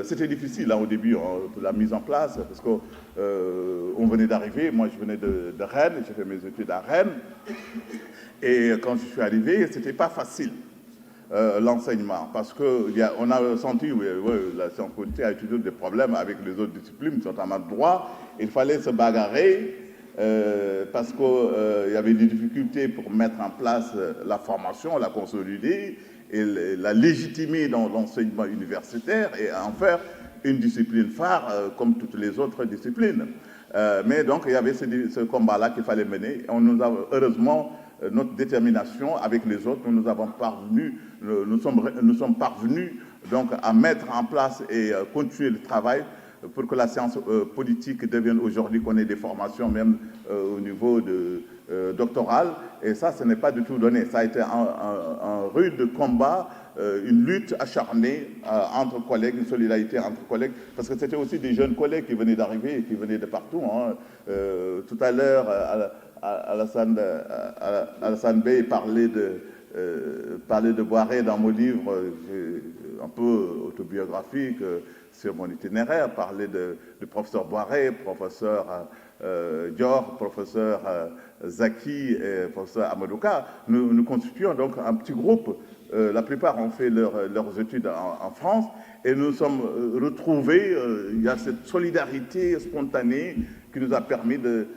c'était difficile au début, pour la mise en place, parce qu'on venait d'arriver. Moi, je venais de Rennes, j'ai fait mes études à Rennes. Et quand je suis arrivé, ce n'était pas facile, l'enseignement, parce qu'on a senti que la science politique a toujours des problèmes avec les autres disciplines, notamment le droit. Il fallait se bagarrer. Parce qu'il y avait des difficultés pour mettre en place la formation, la consolider et la légitimer dans l'enseignement universitaire et en faire une discipline phare comme toutes les autres disciplines. Mais donc il y avait ce combat-là qu'il fallait mener. Heureusement, notre détermination avec les autres, nous sommes parvenus donc à mettre en place et continuer le travail pour que la science politique devienne aujourd'hui qu'on ait des formations même au niveau doctoral. Et ça, ce n'est pas du tout donné. Ça a été un rude combat, une lutte acharnée entre collègues, une solidarité entre collègues, parce que c'était aussi des jeunes collègues qui venaient d'arriver et qui venaient de partout. Tout à l'heure, Alassane Bey parlait de Boiré dans mon livre un peu autobiographique, sur mon itinéraire, parler du professeur Boiré, professeur Dior, professeur Zaki et professeur Amadouka. Nous constituons donc un petit groupe. La plupart ont fait leurs études en France et nous sommes retrouvés. Il y a cette solidarité spontanée qui nous a permis de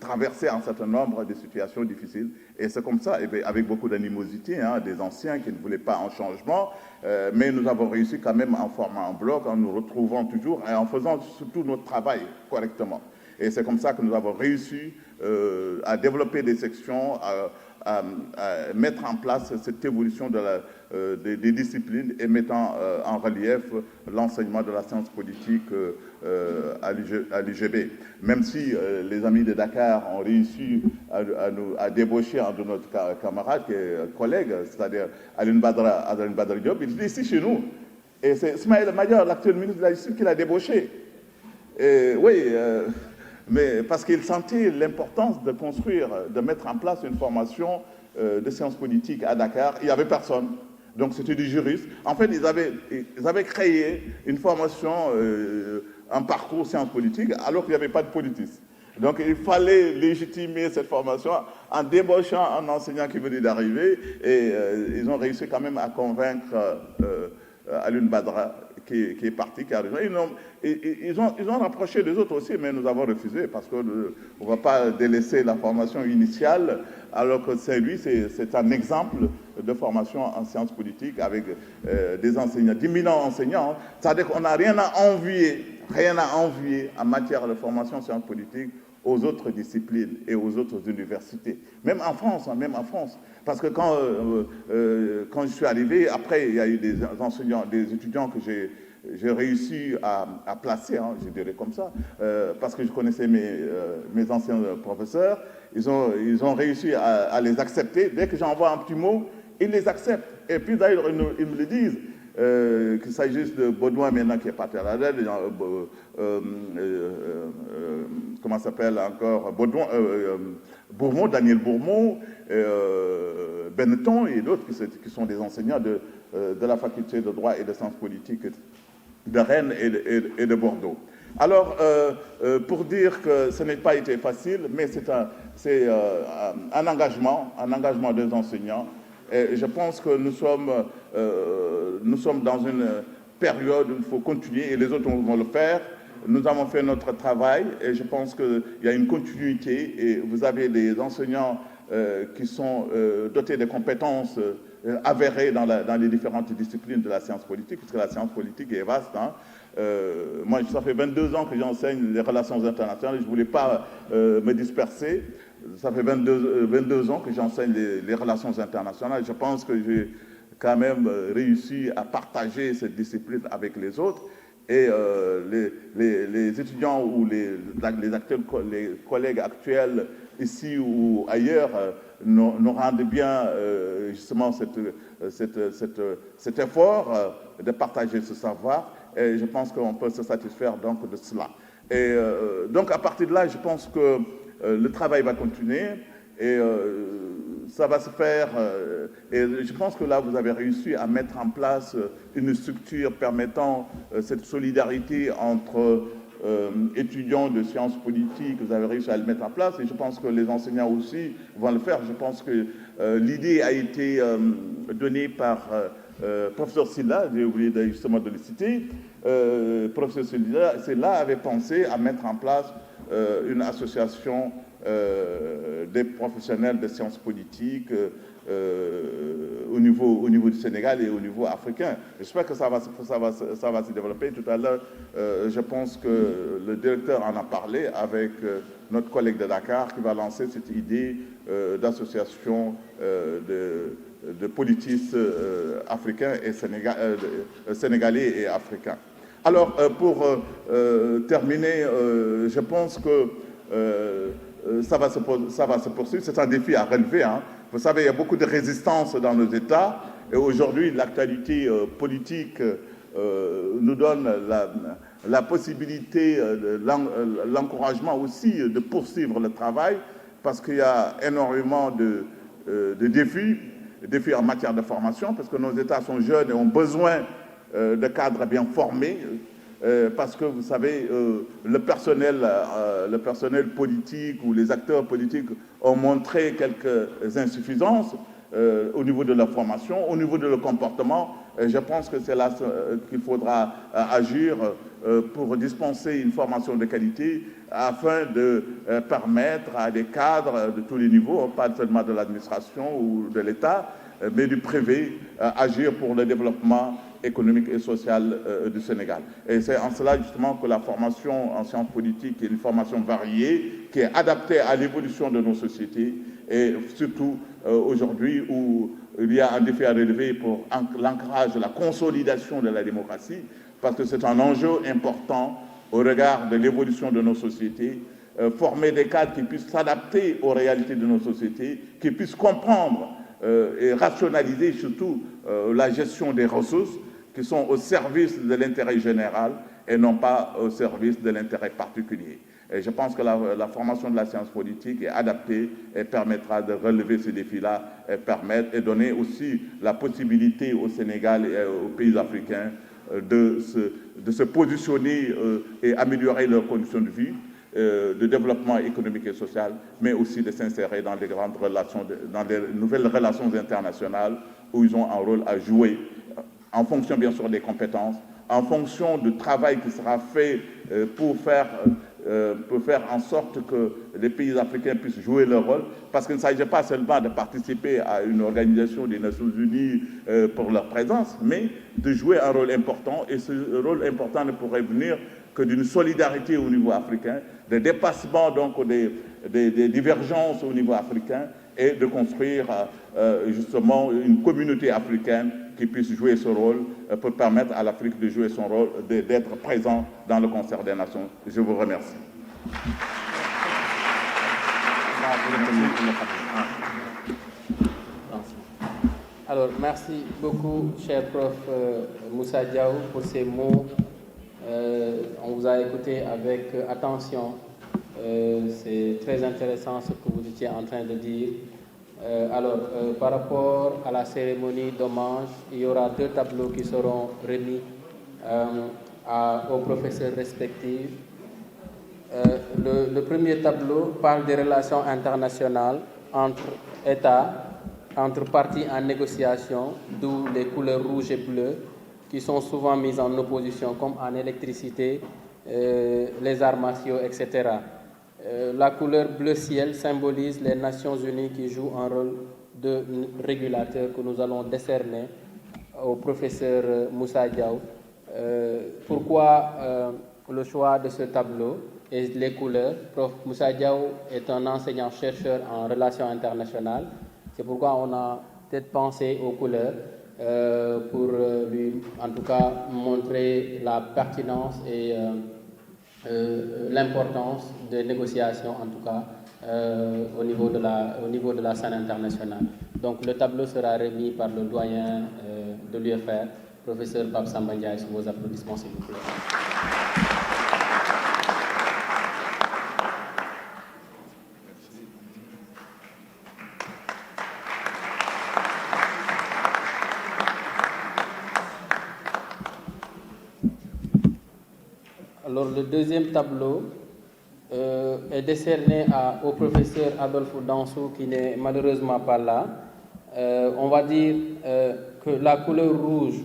traverser un certain nombre de situations difficiles. Et c'est comme ça, avec beaucoup d'animosité, des anciens qui ne voulaient pas un changement, mais nous avons réussi quand même en formant un bloc, en nous retrouvant toujours et en faisant surtout notre travail correctement. Et c'est comme ça que nous avons réussi à développer des sections, mettre en place cette évolution des disciplines et mettant en relief l'enseignement de la science politique à l'UGB. Même si les amis de Dakar ont réussi à débaucher un de notre camarade, qui est collègue, c'est-à-dire Alioune Badara Diop, il est ici chez nous. Et c'est Ismaël Madior, l'actuel ministre de la Justice, qui l'a débauché. Et, oui, mais parce qu'il sentait l'importance de construire, de mettre en place une formation de sciences politiques à Dakar. Il n'y avait personne. Donc c'était des juristes. En fait, ils avaient créé une formation, un parcours sciences politiques, alors qu'il n'y avait pas de politistes. Donc il fallait légitimer cette formation en débauchant un enseignant qui venait d'arriver. Et ils ont réussi quand même à convaincre Alioune Badara, qui est parti, qui a rejoint. Ils ont rapproché des autres aussi, mais nous avons refusé parce qu'on ne va pas délaisser la formation initiale, alors que c'est un exemple de formation en sciences politiques avec des enseignants, d'éminents enseignants. C'est-à-dire qu'on n'a rien à envier en matière de formation en sciences politiques aux autres disciplines et aux autres universités. Même en France. Parce que quand je suis arrivé, après, il y a eu des enseignants, des étudiants que j'ai réussi à placer, je dirais comme ça, parce que je connaissais mes anciens professeurs. Ils ont réussi à les accepter. Dès que j'envoie un petit mot, ils les acceptent. Et puis d'ailleurs, ils me le disent. Qu'il s'agisse de Baudouin maintenant qui est parti à la dette, comment s'appelle encore, Bourmont, Daniel Bourmont, Benetton et d'autres qui sont des enseignants de la faculté de droit et de sciences politiques de Rennes et de Bordeaux. Alors, pour dire que ce n'a pas été facile, mais c'est un engagement des enseignants. Et je pense que nous sommes dans une période où il faut continuer et les autres vont le faire. Nous avons fait notre travail et je pense qu'il y a une continuité et vous avez des enseignants qui sont dotés de compétences avérées dans les différentes disciplines de la science politique, puisque la science politique est vaste. Moi, ça fait 22 ans que j'enseigne les relations internationales et je ne voulais pas me disperser. Ça fait 22 ans que j'enseigne les relations internationales. Je pense que j'ai quand même réussi à partager cette discipline avec les autres. Et les étudiants ou les collègues actuels ici ou ailleurs nous rendent bien justement cet effort de partager ce savoir. Et je pense qu'on peut se satisfaire donc de cela. Et donc à partir de là, je pense que le travail va continuer et ça va se faire. Et je pense que là, vous avez réussi à mettre en place une structure permettant cette solidarité entre étudiants de sciences politiques. Vous avez réussi à le mettre en place et je pense que les enseignants aussi vont le faire. Je pense que l'idée a été donnée par professeur Sylla, j'ai oublié justement de le citer. Professeur Sylla avait pensé à mettre en place une association des professionnels de sciences politiques au niveau du Sénégal et au niveau africain. J'espère que ça va se développer. Tout à l'heure, je pense que le directeur en a parlé avec notre collègue de Dakar qui va lancer cette idée d'association de politistes africains et sénégalais et africains. Alors, pour terminer, je pense que ça va se poursuivre. C'est un défi à relever. Vous savez, il y a beaucoup de résistance dans nos États. Et aujourd'hui, l'actualité politique nous donne la possibilité, l'encouragement aussi de poursuivre le travail parce qu'il y a énormément de défis en matière de formation parce que nos États sont jeunes et ont besoin de cadres bien formés. Parce que vous savez, le personnel politique ou les acteurs politiques ont montré quelques insuffisances au niveau de la formation, au niveau de leur comportement. Et je pense que c'est là qu'il faudra agir pour dispenser une formation de qualité afin de permettre à des cadres de tous les niveaux, pas seulement de l'administration ou de l'État, mais du privé, agir pour le développement économique et social du Sénégal. Et c'est en cela justement que la formation en sciences politiques est une formation variée qui est adaptée à l'évolution de nos sociétés et surtout aujourd'hui où il y a un défi à relever pour l'ancrage, la consolidation de la démocratie, parce que c'est un enjeu important au regard de l'évolution de nos sociétés, former des cadres qui puissent s'adapter aux réalités de nos sociétés, qui puissent comprendre et rationaliser surtout la gestion des ressources qui sont au service de l'intérêt général et non pas au service de l'intérêt particulier. Et je pense que la formation de la science politique est adaptée et permettra de relever ces défis-là et donner aussi la possibilité au Sénégal et aux pays africains de se positionner et améliorer leurs conditions de vie, de développement économique et social, mais aussi de s'insérer dans les grandes relations, dans les nouvelles relations internationales où ils ont un rôle à jouer en fonction bien sûr des compétences, en fonction du travail qui sera fait pour faire en sorte que les pays africains puissent jouer leur rôle, parce qu'il ne s'agit pas seulement de participer à une organisation des Nations Unies pour leur présence, mais de jouer un rôle important, et ce rôle important ne pourrait venir que d'une solidarité au niveau africain, des dépassements donc des divergences au niveau africain, et de construire justement une communauté africaine qui puisse jouer ce rôle pour permettre à l'Afrique de jouer son rôle, d'être présent dans le concert des nations. Je vous remercie. Alors, merci beaucoup, cher prof Moussa Diaw, pour ces mots. On vous a écouté avec attention. C'est très intéressant ce que vous étiez en train de dire. Par rapport à la cérémonie d'hommage, il y aura 2 tableaux qui seront remis aux professeurs respectifs. Le premier tableau parle des relations internationales entre États, entre parties en négociation, d'où les couleurs rouges et bleues, qui sont souvent mises en opposition, comme en électricité, les arts martiaux, etc. La couleur bleu ciel symbolise les Nations Unies qui jouent un rôle de régulateur que nous allons décerner au professeur Moussa Diaw. Pourquoi le choix de ce tableau et les couleurs? Prof Moussa Diaw est un enseignant-chercheur en relations internationales. C'est pourquoi on a peut-être pensé aux couleurs pour lui, en tout cas, montrer la pertinence et l'importance des négociations, en tout cas, au niveau de la scène internationale. Donc, le tableau sera remis par le doyen de l'UFR, professeur Pape Samba Ndiaye, sous vos applaudissements, s'il vous plaît. Alors, le deuxième tableau est décerné au professeur Adolphe Dansou, qui n'est malheureusement pas là. On va dire que la couleur rouge,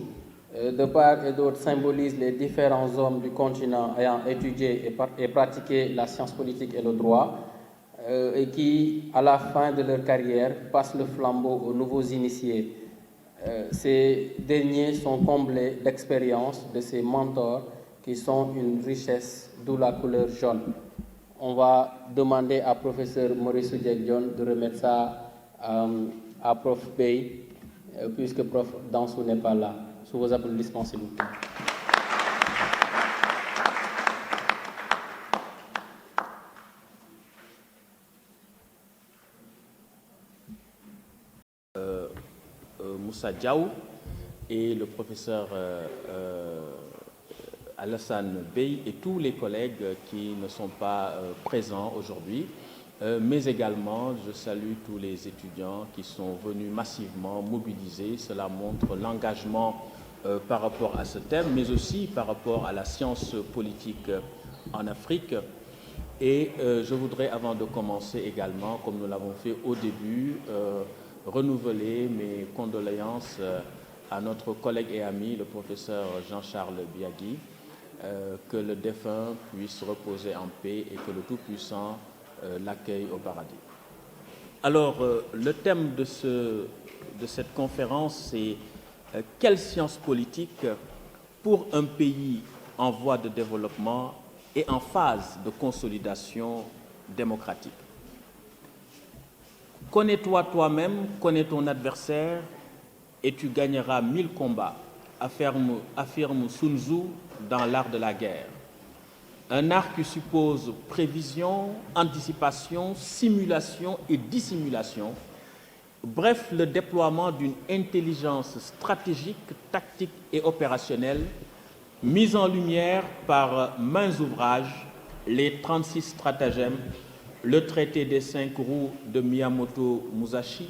de part et d'autre, symbolise les différents hommes du continent ayant étudié et pratiqué la science politique et le droit, et qui, à la fin de leur carrière, passent le flambeau aux nouveaux initiés. Ces derniers sont comblés d'expérience de ces mentors qui sont une richesse, d'où la couleur jaune. On va demander à professeur Maurice Diagne de remettre ça à prof Bey, puisque prof Dansou n'est pas là. Sous vos applaudissements, s'il vous plaît. Moussa Diaw et le professeur Alassane Bey et tous les collègues qui ne sont pas présents aujourd'hui, mais également je salue tous les étudiants qui sont venus massivement mobiliser. Cela montre l'engagement par rapport à ce thème, mais aussi par rapport à la science politique en Afrique. Et je voudrais, avant de commencer également, comme nous l'avons fait au début, renouveler mes condoléances à notre collègue et ami, le professeur Jean-Charles Biagui, que le défunt puisse reposer en paix et que le Tout-Puissant l'accueille au paradis. Alors, le thème de cette conférence, c'est quelle science politique pour un pays en voie de développement et en phase de consolidation démocratique. Connais-toi toi-même, connais ton adversaire, et tu gagneras 1000 combats, affirme Sun Tzu dans l'art de la guerre. Un art qui suppose prévision, anticipation, simulation et dissimulation, bref, le déploiement d'une intelligence stratégique, tactique et opérationnelle, mise en lumière par maints ouvrages, les 36 stratagèmes, le traité des 5 roues de Miyamoto Musashi,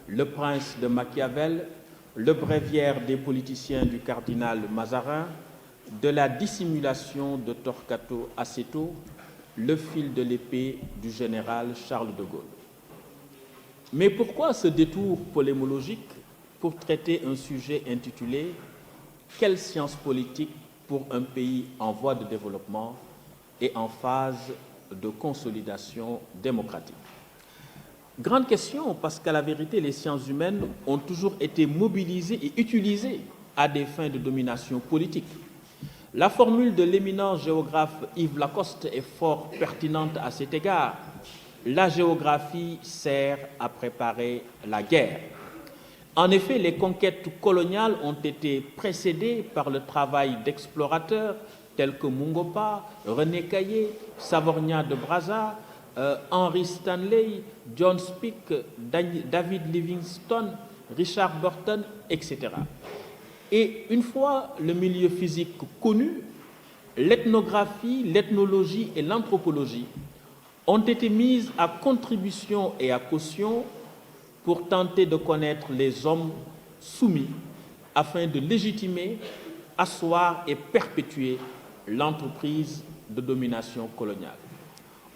le prince de Machiavel, le bréviaire des politiciens du cardinal Mazarin, de la dissimulation de Torquato Assetto, le fil de l'épée du général Charles de Gaulle. Mais pourquoi ce détour polémologique pour traiter un sujet intitulé « Quelle science politique pour un pays en voie de développement et en phase de consolidation démocratique ?» Grande question, parce qu'à la vérité, les sciences humaines ont toujours été mobilisées et utilisées à des fins de domination politique. La formule de l'éminent géographe Yves Lacoste est fort pertinente à cet égard. La géographie sert à préparer la guerre. En effet, les conquêtes coloniales ont été précédées par le travail d'explorateurs tels que Mungo Park, René Caillé, Savorgnan de Brazza, Henry Stanley, John Speke, David Livingstone, Richard Burton, etc. Et une fois le milieu physique connu, l'ethnographie, l'ethnologie et l'anthropologie ont été mises à contribution et à caution pour tenter de connaître les hommes soumis afin de légitimer, asseoir et perpétuer l'entreprise de domination coloniale.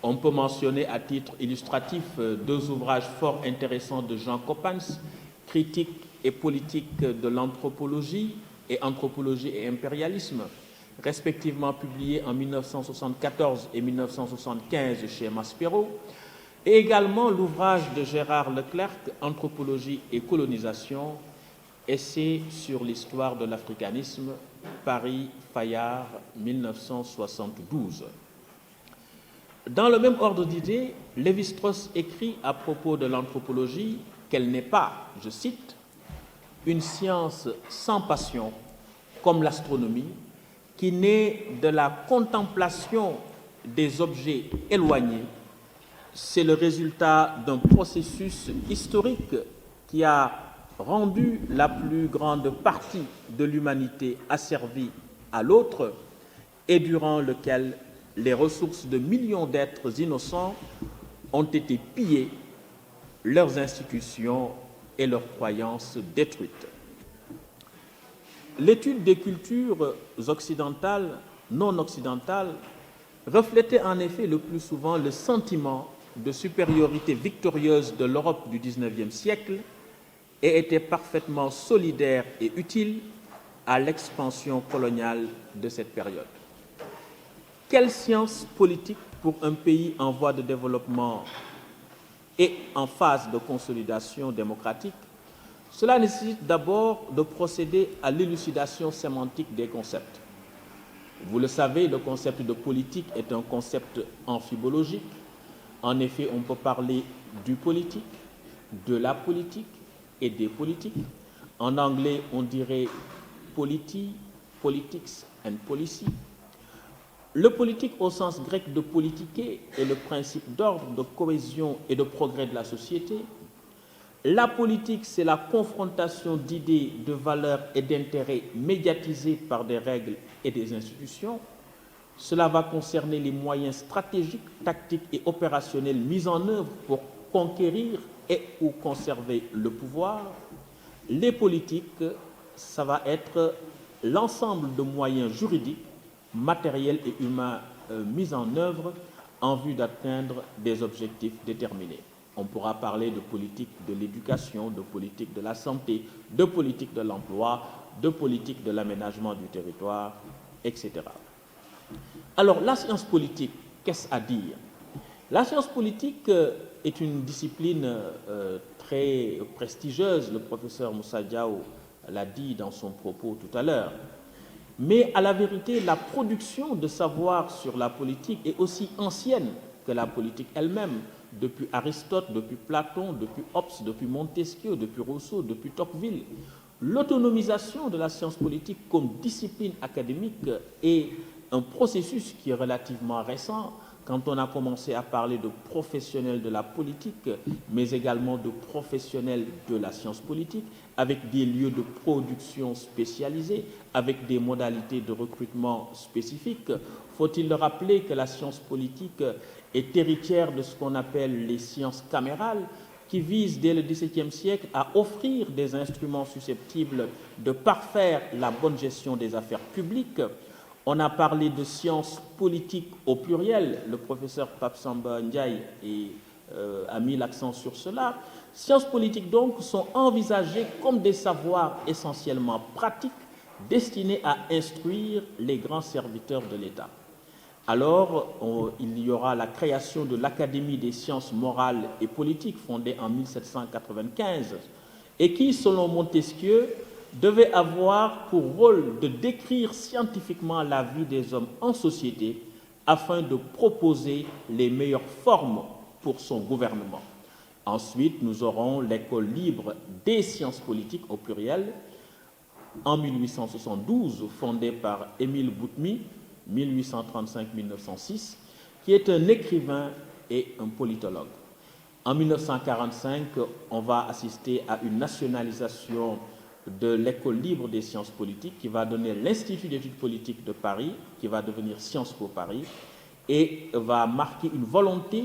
On peut mentionner à titre illustratif 2 ouvrages fort intéressants de Jean Coppens, Critique et politique de l'anthropologie et Anthropologie et impérialisme, respectivement publiés en 1974 et 1975 chez Maspero, et également l'ouvrage de Gérard Leclerc, Anthropologie et colonisation, essai sur l'histoire de l'africanisme, Paris, Fayard, 1972. Dans le même ordre d'idées, Lévi-Strauss écrit à propos de l'anthropologie qu'elle n'est pas, je cite, une science sans passion comme l'astronomie qui naît de la contemplation des objets éloignés. C'est le résultat d'un processus historique qui a rendu la plus grande partie de l'humanité asservie à l'autre et durant lequel les ressources de millions d'êtres innocents ont été pillées, leurs institutions et leurs croyances détruites. L'étude des cultures occidentales, non occidentales, reflétait en effet le plus souvent le sentiment de supériorité victorieuse de l'Europe du XIXe siècle et était parfaitement solidaire et utile à l'expansion coloniale de cette période. Quelle science politique pour un pays en voie de développement et en phase de consolidation démocratique? Cela nécessite d'abord de procéder à l'élucidation sémantique des concepts. Vous le savez, le concept de politique est un concept amphibologique. En effet, on peut parler du politique, de la politique et des politiques. En anglais, on dirait polity, politics and policy. Le politique au sens grec de politiquer est le principe d'ordre, de cohésion et de progrès de la société. La politique, c'est la confrontation d'idées, de valeurs et d'intérêts médiatisés par des règles et des institutions. Cela va concerner les moyens stratégiques, tactiques et opérationnels mis en œuvre pour conquérir et ou conserver le pouvoir. Les politiques, ça va être l'ensemble de moyens juridiques, matériels et humains mis en œuvre en vue d'atteindre des objectifs déterminés. On pourra parler de politique de l'éducation, de politique de la santé, de politique de l'emploi, de politique de l'aménagement du territoire, etc. Alors, la science politique, qu'est-ce à dire? La science politique est une discipline très prestigieuse, le professeur Moussa Diaw l'a dit dans son propos tout à l'heure. Mais à la vérité, la production de savoir sur la politique est aussi ancienne que la politique elle-même. depuis Aristote, depuis Platon, depuis Hobbes, depuis Montesquieu, depuis Rousseau, depuis Tocqueville. L'autonomisation de la science politique comme discipline académique est un processus qui est relativement récent, quand on a commencé à parler de professionnels de la politique, mais également de professionnels de la science politique, avec des lieux de production spécialisés, avec des modalités de recrutement spécifiques. Faut-il le rappeler que la science politique est héritière de ce qu'on appelle les sciences camérales, qui visent dès le XVIIe siècle à offrir des instruments susceptibles de parfaire la bonne gestion des affaires publiques. On a parlé de sciences politiques au pluriel. Le professeur Pape Samba Ndiaye a mis l'accent sur cela. Sciences politiques, donc, sont envisagées comme des savoirs essentiellement pratiques destinés à instruire les grands serviteurs de l'État. Alors, il y aura la création de l'Académie des sciences morales et politiques, fondée en 1795, et qui, selon Montesquieu, devait avoir pour rôle de décrire scientifiquement la vie des hommes en société afin de proposer les meilleures formes pour son gouvernement. Ensuite, nous aurons l'École libre des sciences politiques au pluriel, en 1872, fondée par Émile Boutmy, 1835-1906, qui est un écrivain et un politologue. En 1945, on va assister à une nationalisation de l'École libre des sciences politiques qui va donner l'Institut d'études politiques de Paris, qui va devenir Sciences Po Paris, et va marquer une volonté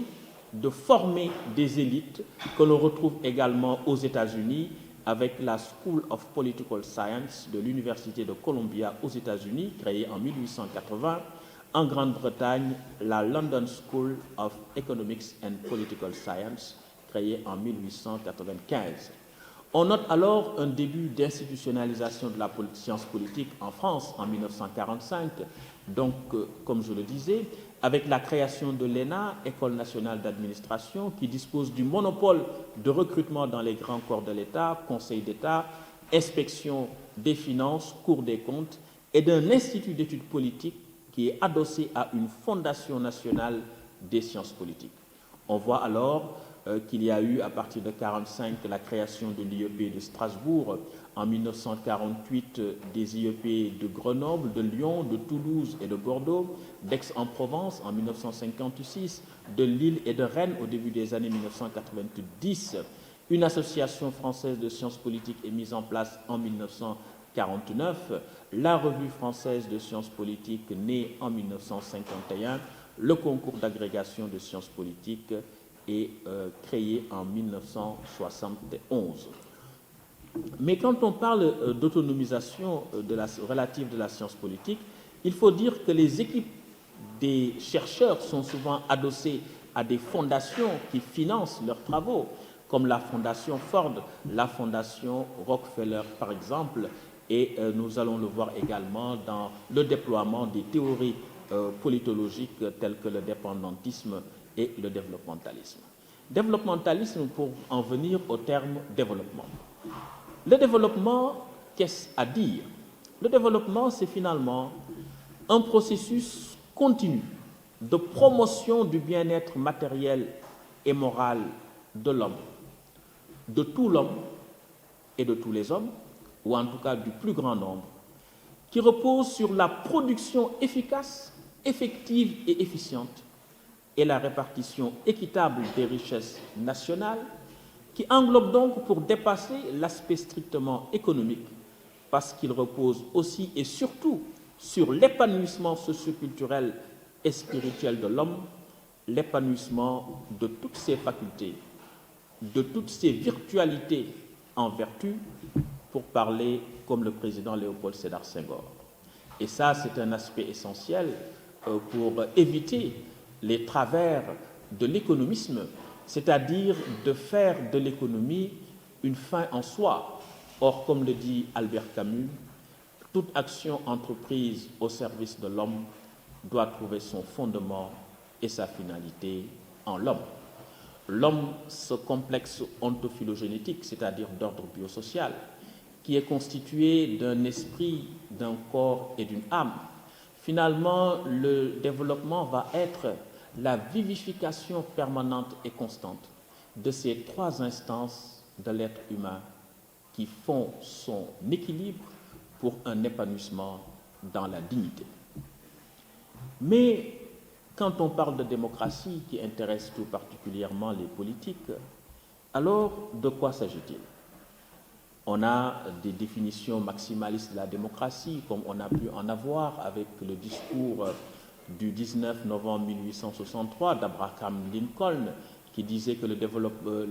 de former des élites que l'on retrouve également aux États-Unis avec la School of Political Science de l'Université de Columbia aux États-Unis, créée en 1880. En Grande-Bretagne, la London School of Economics and Political Science, créée en 1895. On note alors un début d'institutionnalisation de la science politique en France en 1945, donc, comme je le disais, avec la création de l'ENA, École nationale d'administration, qui dispose du monopole de recrutement dans les grands corps de l'État, Conseil d'État, Inspection des finances, Cour des comptes, et d'un institut d'études politiques qui est adossé à une fondation nationale des sciences politiques. On voit alors qu'il y a eu, à partir de 1945, la création de l'IEP de Strasbourg, en 1948, des IEP de Grenoble, de Lyon, de Toulouse et de Bordeaux, d'Aix-en-Provence en 1956, de Lille et de Rennes au début des années 1990. Une association française de sciences politiques est mise en place en 1949, la Revue française de sciences politiques née en 1951, le concours d'agrégation de sciences politiques est créé en 1971. Mais quand on parle d'autonomisation relative de la science politique, il faut dire que les équipes des chercheurs sont souvent adossées à des fondations qui financent leurs travaux, comme la Fondation Ford, la Fondation Rockefeller, par exemple, et nous allons le voir également dans le déploiement des théories politologiques telles que le dépendantisme et le développementalisme. Développementalisme pour en venir au terme développement. Le développement, qu'est-ce à dire? Le développement, c'est finalement un processus continu de promotion du bien-être matériel et moral de l'homme, de tout l'homme et de tous les hommes, ou en tout cas du plus grand nombre, qui repose sur la production efficace, effective et efficiente et la répartition équitable des richesses nationales, qui englobe donc pour dépasser l'aspect strictement économique, parce qu'il repose aussi et surtout sur l'épanouissement socioculturel et spirituel de l'homme, l'épanouissement de toutes ses facultés, de toutes ses virtualités en vertu, pour parler comme le président Léopold Sédar Senghor. Et ça, c'est un aspect essentiel pour éviter les travers de l'économisme, c'est-à-dire de faire de l'économie une fin en soi. Or, comme le dit Albert Camus, toute action entreprise au service de l'homme doit trouver son fondement et sa finalité en l'homme. L'homme, ce complexe ontophylogénétique, c'est-à-dire d'ordre biosocial, qui est constitué d'un esprit, d'un corps et d'une âme. Finalement, le développement va être la vivification permanente et constante de ces trois instances de l'être humain qui font son équilibre pour un épanouissement dans la dignité. Mais quand on parle de démocratie qui intéresse tout particulièrement les politiques, alors de quoi s'agit-il? On a des définitions maximalistes de la démocratie, comme on a pu en avoir avec le discours du 19 novembre 1863 d'Abraham Lincoln, qui disait que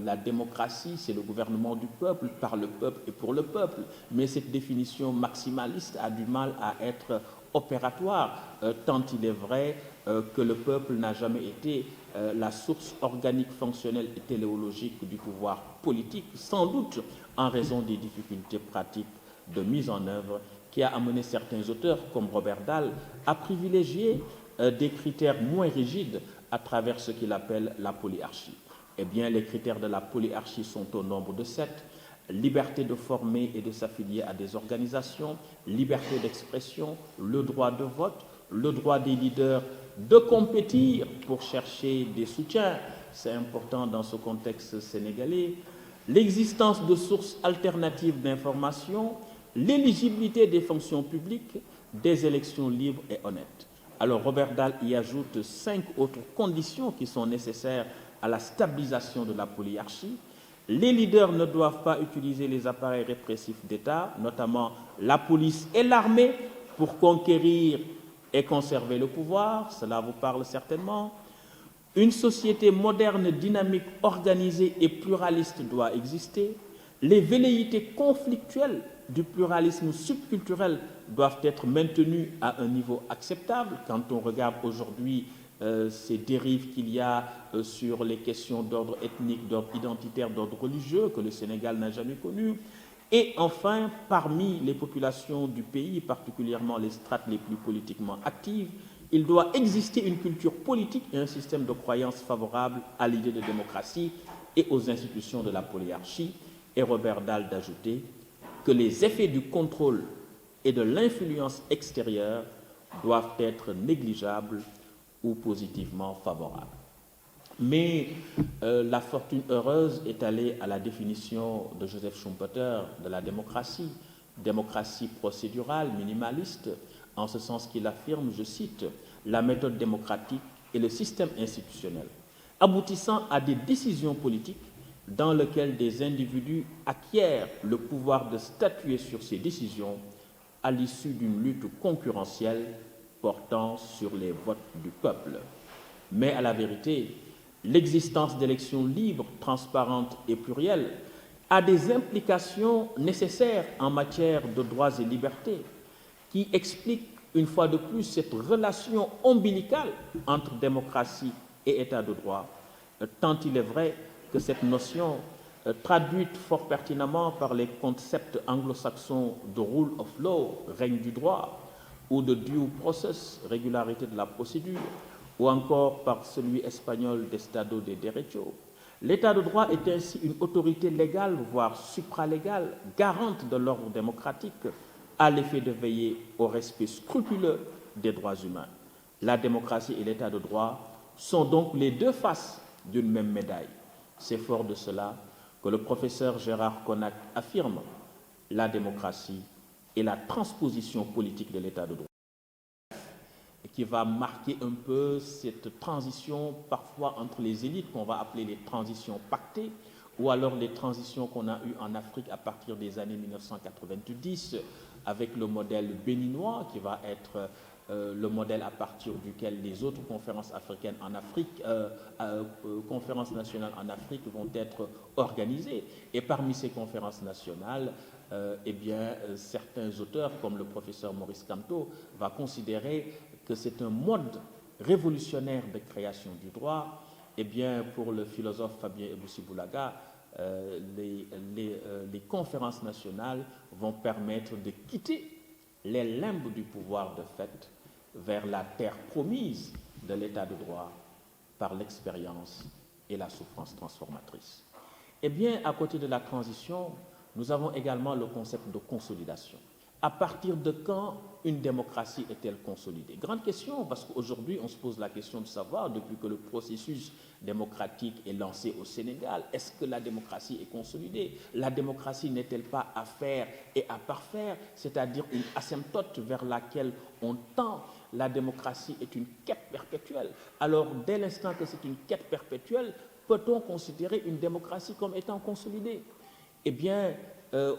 la démocratie, c'est le gouvernement du peuple, par le peuple et pour le peuple. Mais cette définition maximaliste a du mal à être opératoire, tant il est vrai que le peuple n'a jamais été la source organique, fonctionnelle et téléologique du pouvoir politique, sans doute en raison des difficultés pratiques de mise en œuvre qui a amené certains auteurs, comme Robert Dahl, à privilégier des critères moins rigides à travers ce qu'il appelle la polyarchie. Eh bien, les critères de la polyarchie sont au nombre de 7. Liberté de former et de s'affilier à des organisations, liberté d'expression, le droit de vote, le droit des leaders de compétir pour chercher des soutiens, c'est important dans ce contexte sénégalais, l'existence de sources alternatives d'information, l'éligibilité des fonctions publiques, des élections libres et honnêtes. Alors Robert Dahl y ajoute 5 autres conditions qui sont nécessaires à la stabilisation de la polyarchie. Les leaders ne doivent pas utiliser les appareils répressifs d'État, notamment la police et l'armée, pour conquérir et conserver le pouvoir. Cela vous parle certainement. Une société moderne, dynamique, organisée et pluraliste doit exister. Les velléités conflictuelles du pluralisme subculturel doivent être maintenues à un niveau acceptable. Quand on regarde aujourd'hui ces dérives qu'il y a sur les questions d'ordre ethnique, d'ordre identitaire, d'ordre religieux, que le Sénégal n'a jamais connu. Et enfin, parmi les populations du pays, particulièrement les strates les plus politiquement actives, il doit exister une culture politique et un système de croyances favorable à l'idée de démocratie et aux institutions de la polyarchie. Et Robert Dahl d'ajouter que les effets du contrôle et de l'influence extérieure doivent être négligeables ou positivement favorables. Mais la fortune heureuse est allée à la définition de Joseph Schumpeter de la démocratie, démocratie procédurale, minimaliste, en ce sens qu'il affirme, je cite, « la méthode démocratique et le système institutionnel, aboutissant à des décisions politiques dans lesquelles des individus acquièrent le pouvoir de statuer sur ces décisions à l'issue d'une lutte concurrentielle portant sur les votes du peuple. Mais à la vérité, l'existence d'élections libres, transparentes et plurielles a des implications nécessaires en matière de droits et libertés qui expliquent une fois de plus cette relation ombilicale entre démocratie et état de droit, tant il est vrai que cette notion, traduite fort pertinemment par les concepts anglo-saxons de rule of law, règne du droit, ou de due process, régularité de la procédure, ou encore par celui espagnol d'Estado de Derecho. L'état de droit est ainsi une autorité légale, voire supralégale, garante de l'ordre démocratique, à l'effet de veiller au respect scrupuleux des droits humains. La démocratie et l'état de droit sont donc les deux faces d'une même médaille. C'est fort de cela que le professeur Gérard Connac affirme la démocratie et la transposition politique de l'état de droit, qui va marquer un peu cette transition parfois entre les élites qu'on va appeler les transitions pactées, ou alors les transitions qu'on a eues en Afrique à partir des années 1990 avec le modèle béninois qui va être le modèle à partir duquel les autres conférences africaines en Afrique, conférences nationales en Afrique vont être organisées. Et parmi ces conférences nationales, eh bien, certains auteurs, comme le professeur Maurice Kamto, va considérer que c'est un mode révolutionnaire de création du droit. Eh bien, pour le philosophe Fabien Ebousi-Boulaga, les conférences nationales vont permettre de quitter les limbes du pouvoir de fait vers la terre promise de l'état de droit par l'expérience et la souffrance transformatrice. Eh bien, à côté de la transition, nous avons également le concept de consolidation. À partir de quand une démocratie est-elle consolidée? Grande question, parce qu'aujourd'hui, on se pose la question de savoir, depuis que le processus démocratique est lancé au Sénégal, est-ce que la démocratie est consolidée? La démocratie n'est-elle pas à faire et à parfaire, c'est-à-dire une asymptote vers laquelle on tend? La démocratie est une quête perpétuelle. Alors, dès l'instant que c'est une quête perpétuelle, peut-on considérer une démocratie comme étant consolidée? Eh bien,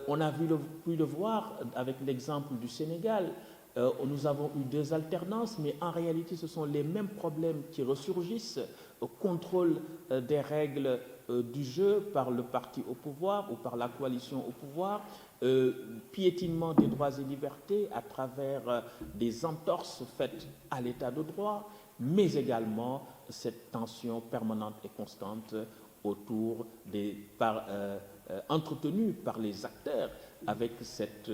on a pu le voir avec l'exemple du Sénégal. Nous avons eu deux alternances, mais en réalité, ce sont les mêmes problèmes qui ressurgissent. Contrôle des règles du jeu par le parti au pouvoir ou par la coalition au pouvoir, piétinement des droits et libertés à travers des entorses faites à l'état de droit, mais également cette tension permanente et constante autour entretenue par les acteurs avec cette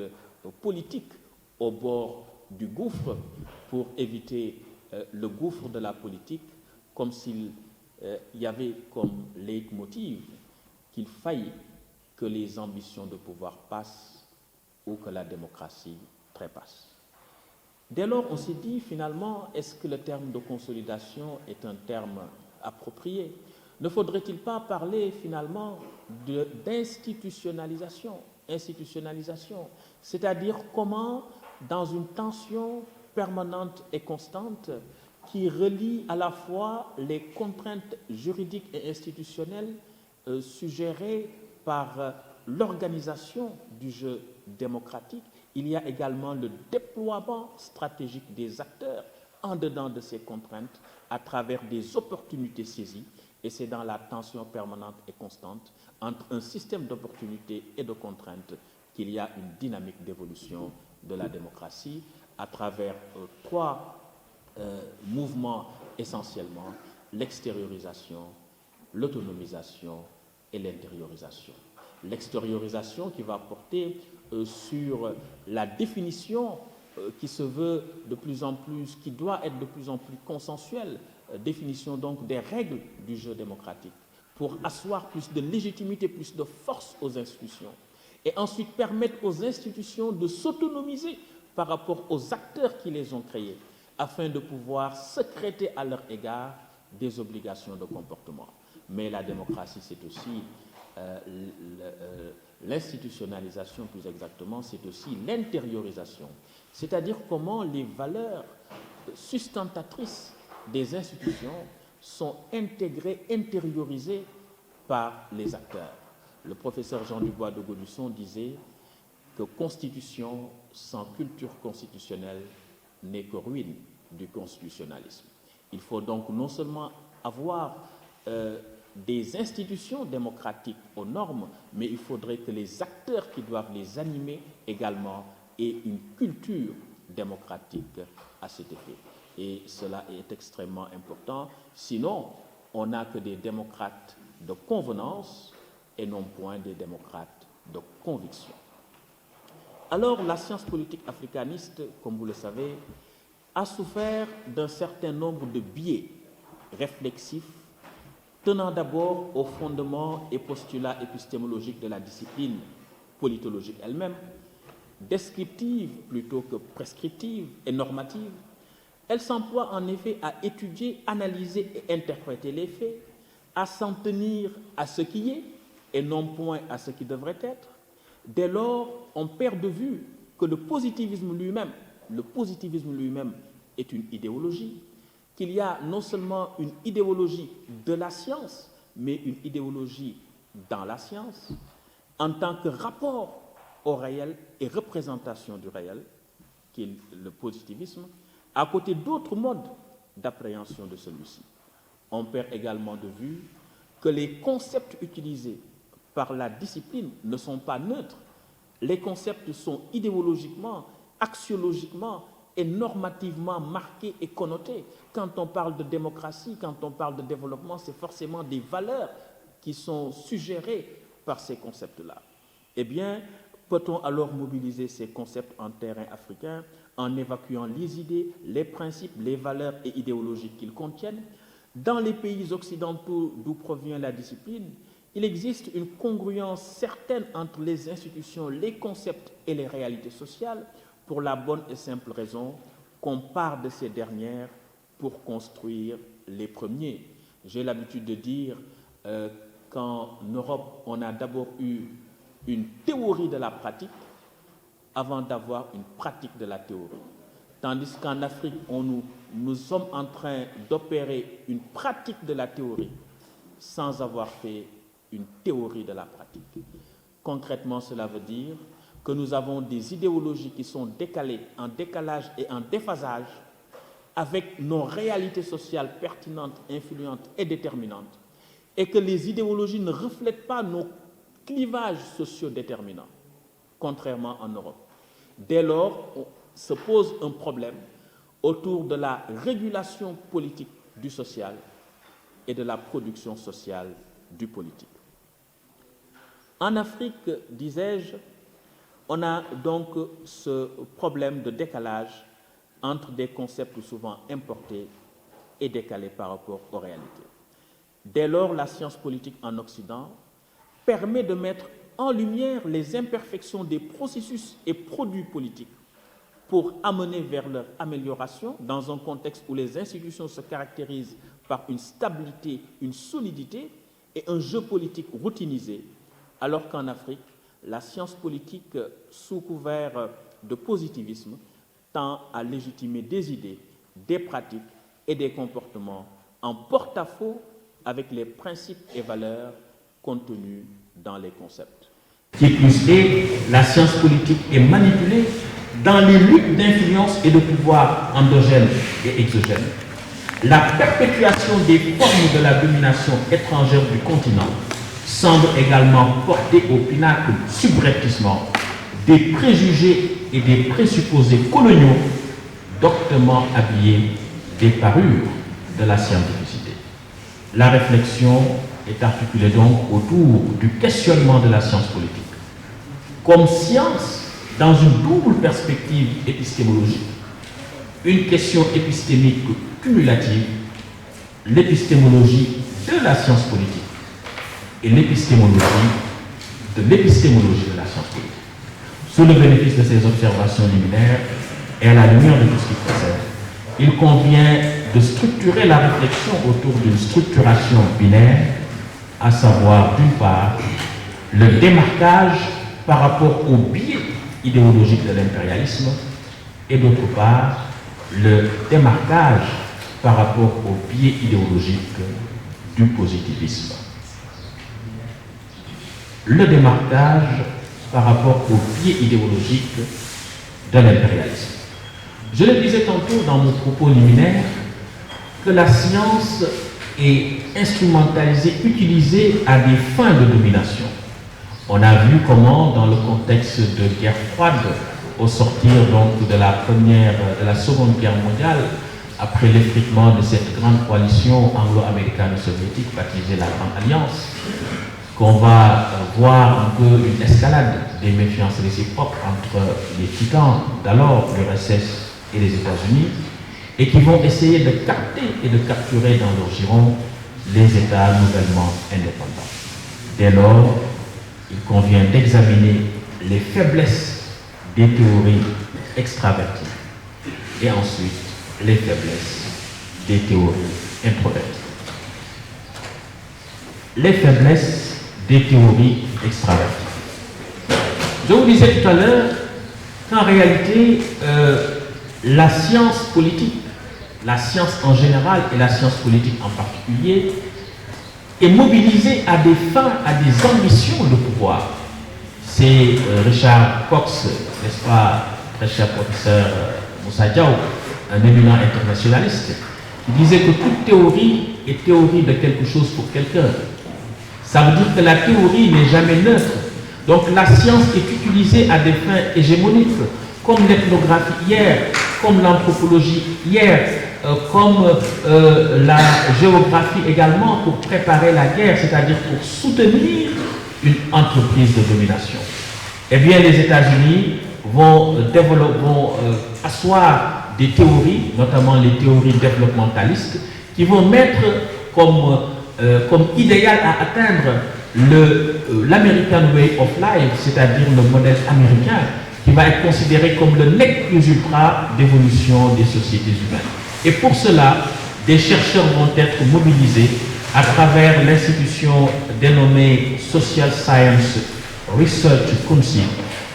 politique au bord du gouffre pour éviter le gouffre de la politique, comme s'il y avait comme leitmotiv qu'il faille que les ambitions de pouvoir passent ou que la démocratie trépasse. Dès lors, on s'est dit finalement, est-ce que le terme de consolidation est un terme approprié? Ne faudrait-il pas parler finalement d'institutionnalisation, c'est-à-dire comment, dans une tension permanente et constante qui relie à la fois les contraintes juridiques et institutionnelles suggérées par l'organisation du jeu démocratique, il y a également le déploiement stratégique des acteurs en dedans de ces contraintes à travers des opportunités saisies. Et c'est dans la tension permanente et constante entre un système d'opportunités et de contraintes qu'il y a une dynamique d'évolution de la démocratie à travers trois mouvements essentiellement: l'extériorisation, l'autonomisation et l'intériorisation. L'extériorisation qui va porter sur la définition qui se veut de plus en plus, qui doit être de plus en plus consensuelle, définition donc des règles du jeu démocratique pour asseoir plus de légitimité, plus de force aux institutions et ensuite permettre aux institutions de s'autonomiser par rapport aux acteurs qui les ont créés afin de pouvoir sécréter à leur égard des obligations de comportement. Mais la démocratie, c'est aussi l'institutionnalisation, plus exactement, c'est aussi l'intériorisation, c'est-à-dire comment les valeurs sustentatrices des institutions sont intégrées, intériorisées par les acteurs. Le professeur Jean Dubois de Gaudusson disait que constitution sans culture constitutionnelle n'est que ruine du constitutionnalisme. Il faut donc non seulement avoir des institutions démocratiques aux normes, mais il faudrait que les acteurs qui doivent les animer également aient une culture démocratique à cet effet. Et cela est extrêmement important. Sinon, on n'a que des démocrates de convenance et non point des démocrates de conviction. Alors, la science politique africaniste, comme vous le savez, a souffert d'un certain nombre de biais réflexifs tenant d'abord aux fondements et postulats épistémologiques de la discipline politologique elle-même, descriptive plutôt que prescriptive et normative. Elle s'emploie en effet à étudier, analyser et interpréter les faits, à s'en tenir à ce qui est et non point à ce qui devrait être. Dès lors, on perd de vue que le positivisme lui-même est une idéologie, qu'il y a non seulement une idéologie de la science, mais une idéologie dans la science, en tant que rapport au réel et représentation du réel, qui est le positivisme, à côté d'autres modes d'appréhension de celui-ci. On perd également de vue que les concepts utilisés par la discipline ne sont pas neutres. Les concepts sont idéologiquement, axiologiquement et normativement marqués et connotés. Quand on parle de démocratie, quand on parle de développement, c'est forcément des valeurs qui sont suggérées par ces concepts-là. Eh bien, peut-on alors mobiliser ces concepts en terrain africain en évacuant les idées, les principes, les valeurs et idéologies qu'ils contiennent? Dans les pays occidentaux d'où provient la discipline, il existe une congruence certaine entre les institutions, les concepts et les réalités sociales, pour la bonne et simple raison qu'on part de ces dernières pour construire les premiers. J'ai l'habitude de dire qu'en Europe, on a d'abord eu une théorie de la pratique avant d'avoir une pratique de la théorie. Tandis qu'en Afrique, nous sommes en train d'opérer une pratique de la théorie sans avoir fait une théorie de la pratique. Concrètement, cela veut dire que nous avons des idéologies qui sont décalées, en décalage et en déphasage avec nos réalités sociales pertinentes, influentes et déterminantes, et que les idéologies ne reflètent pas nos clivages sociaux déterminants, contrairement en Europe. Dès lors, se pose un problème autour de la régulation politique du social et de la production sociale du politique. En Afrique, disais-je, on a donc ce problème de décalage entre des concepts souvent importés et décalés par rapport aux réalités. Dès lors, la science politique en Occident permet de mettre en lumière les imperfections des processus et produits politiques pour amener vers leur amélioration dans un contexte où les institutions se caractérisent par une stabilité, une solidité et un jeu politique routinisé, alors qu'en Afrique, la science politique, sous couvert de positivisme, tend à légitimer des idées, des pratiques et des comportements en porte-à-faux avec les principes et valeurs contenus dans les concepts. Qui plus est, la science politique est manipulée dans les luttes d'influence et de pouvoir endogènes et exogènes. La perpétuation des formes de la domination étrangère du continent semble également porter au pinacle subrepticement des préjugés et des présupposés coloniaux doctement habillés des parures de la scientificité. La réflexion est articulée donc autour du questionnement de la science politique comme science dans une double perspective épistémologique, une question épistémique cumulative, l'épistémologie de la science politique et l'épistémologie de la science politique. Sous le bénéfice de ces observations liminaires et à la lumière de tout ce qui précède, il convient de structurer la réflexion autour d'une structuration binaire, à savoir d'une part le démarquage par rapport au biais idéologique de l'impérialisme et d'autre part le démarquage par rapport au biais idéologique du positivisme. Le démarquage par rapport au biais idéologique de l'impérialisme. Je le disais tantôt dans mon propos liminaire que la science est instrumentalisée, utilisée à des fins de domination. On a vu comment, dans le contexte de guerre froide, au sortir donc de la Seconde Guerre mondiale, après l'effritement de cette grande coalition anglo-américano-soviétique baptisée la Grande Alliance, qu'on va voir un peu une escalade des méfiances réciproques entre les titans d'alors, l'URSS et les États-Unis, et qui vont essayer de capter et de capturer dans leur giron les États nouvellement indépendants. Dès lors, il convient d'examiner les faiblesses des théories extraverties et ensuite les faiblesses des théories introverties. Les faiblesses des théories extraverties. Je vous disais tout à l'heure qu'en réalité, la science politique, la science en général et la science politique en particulier, est mobilisée à des fins, à des ambitions de pouvoir. C'est Richard Cox, n'est-ce pas, très cher professeur Moussa Diaw, un éminent internationaliste, qui disait que toute théorie est théorie de quelque chose pour quelqu'un. Ça veut dire que la théorie n'est jamais neutre. Donc la science est utilisée à des fins hégémoniques, comme l'ethnographie hier, comme l'anthropologie hier, comme la géographie également pour préparer la guerre, c'est-à-dire pour soutenir une entreprise de domination. Eh bien, les États-Unis vont asseoir des théories, notamment les théories développementalistes, qui vont mettre comme idéal à atteindre l'American Way of Life, c'est-à-dire le modèle américain, qui va être considéré comme le nec plus ultra d'évolution des sociétés humaines. Et pour cela, des chercheurs vont être mobilisés à travers l'institution dénommée Social Science Research Council,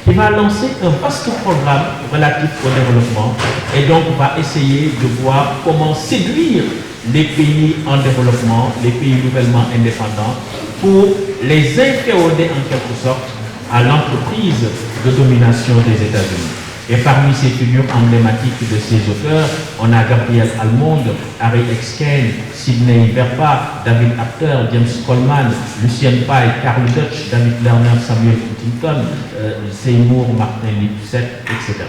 qui va lancer un vaste programme relatif au développement et donc va essayer de voir comment séduire les pays en développement, les pays nouvellement indépendants, pour les inféoder en quelque sorte à l'entreprise de domination des États-Unis. Et parmi ces figures emblématiques de ces auteurs, on a Gabriel Almond, Harry Exkane, Sidney Verba, David Apter, James Coleman, Lucien Pye, Carl Dutch, David Lerner, Samuel Huntington, Seymour, Martin Lipset, etc.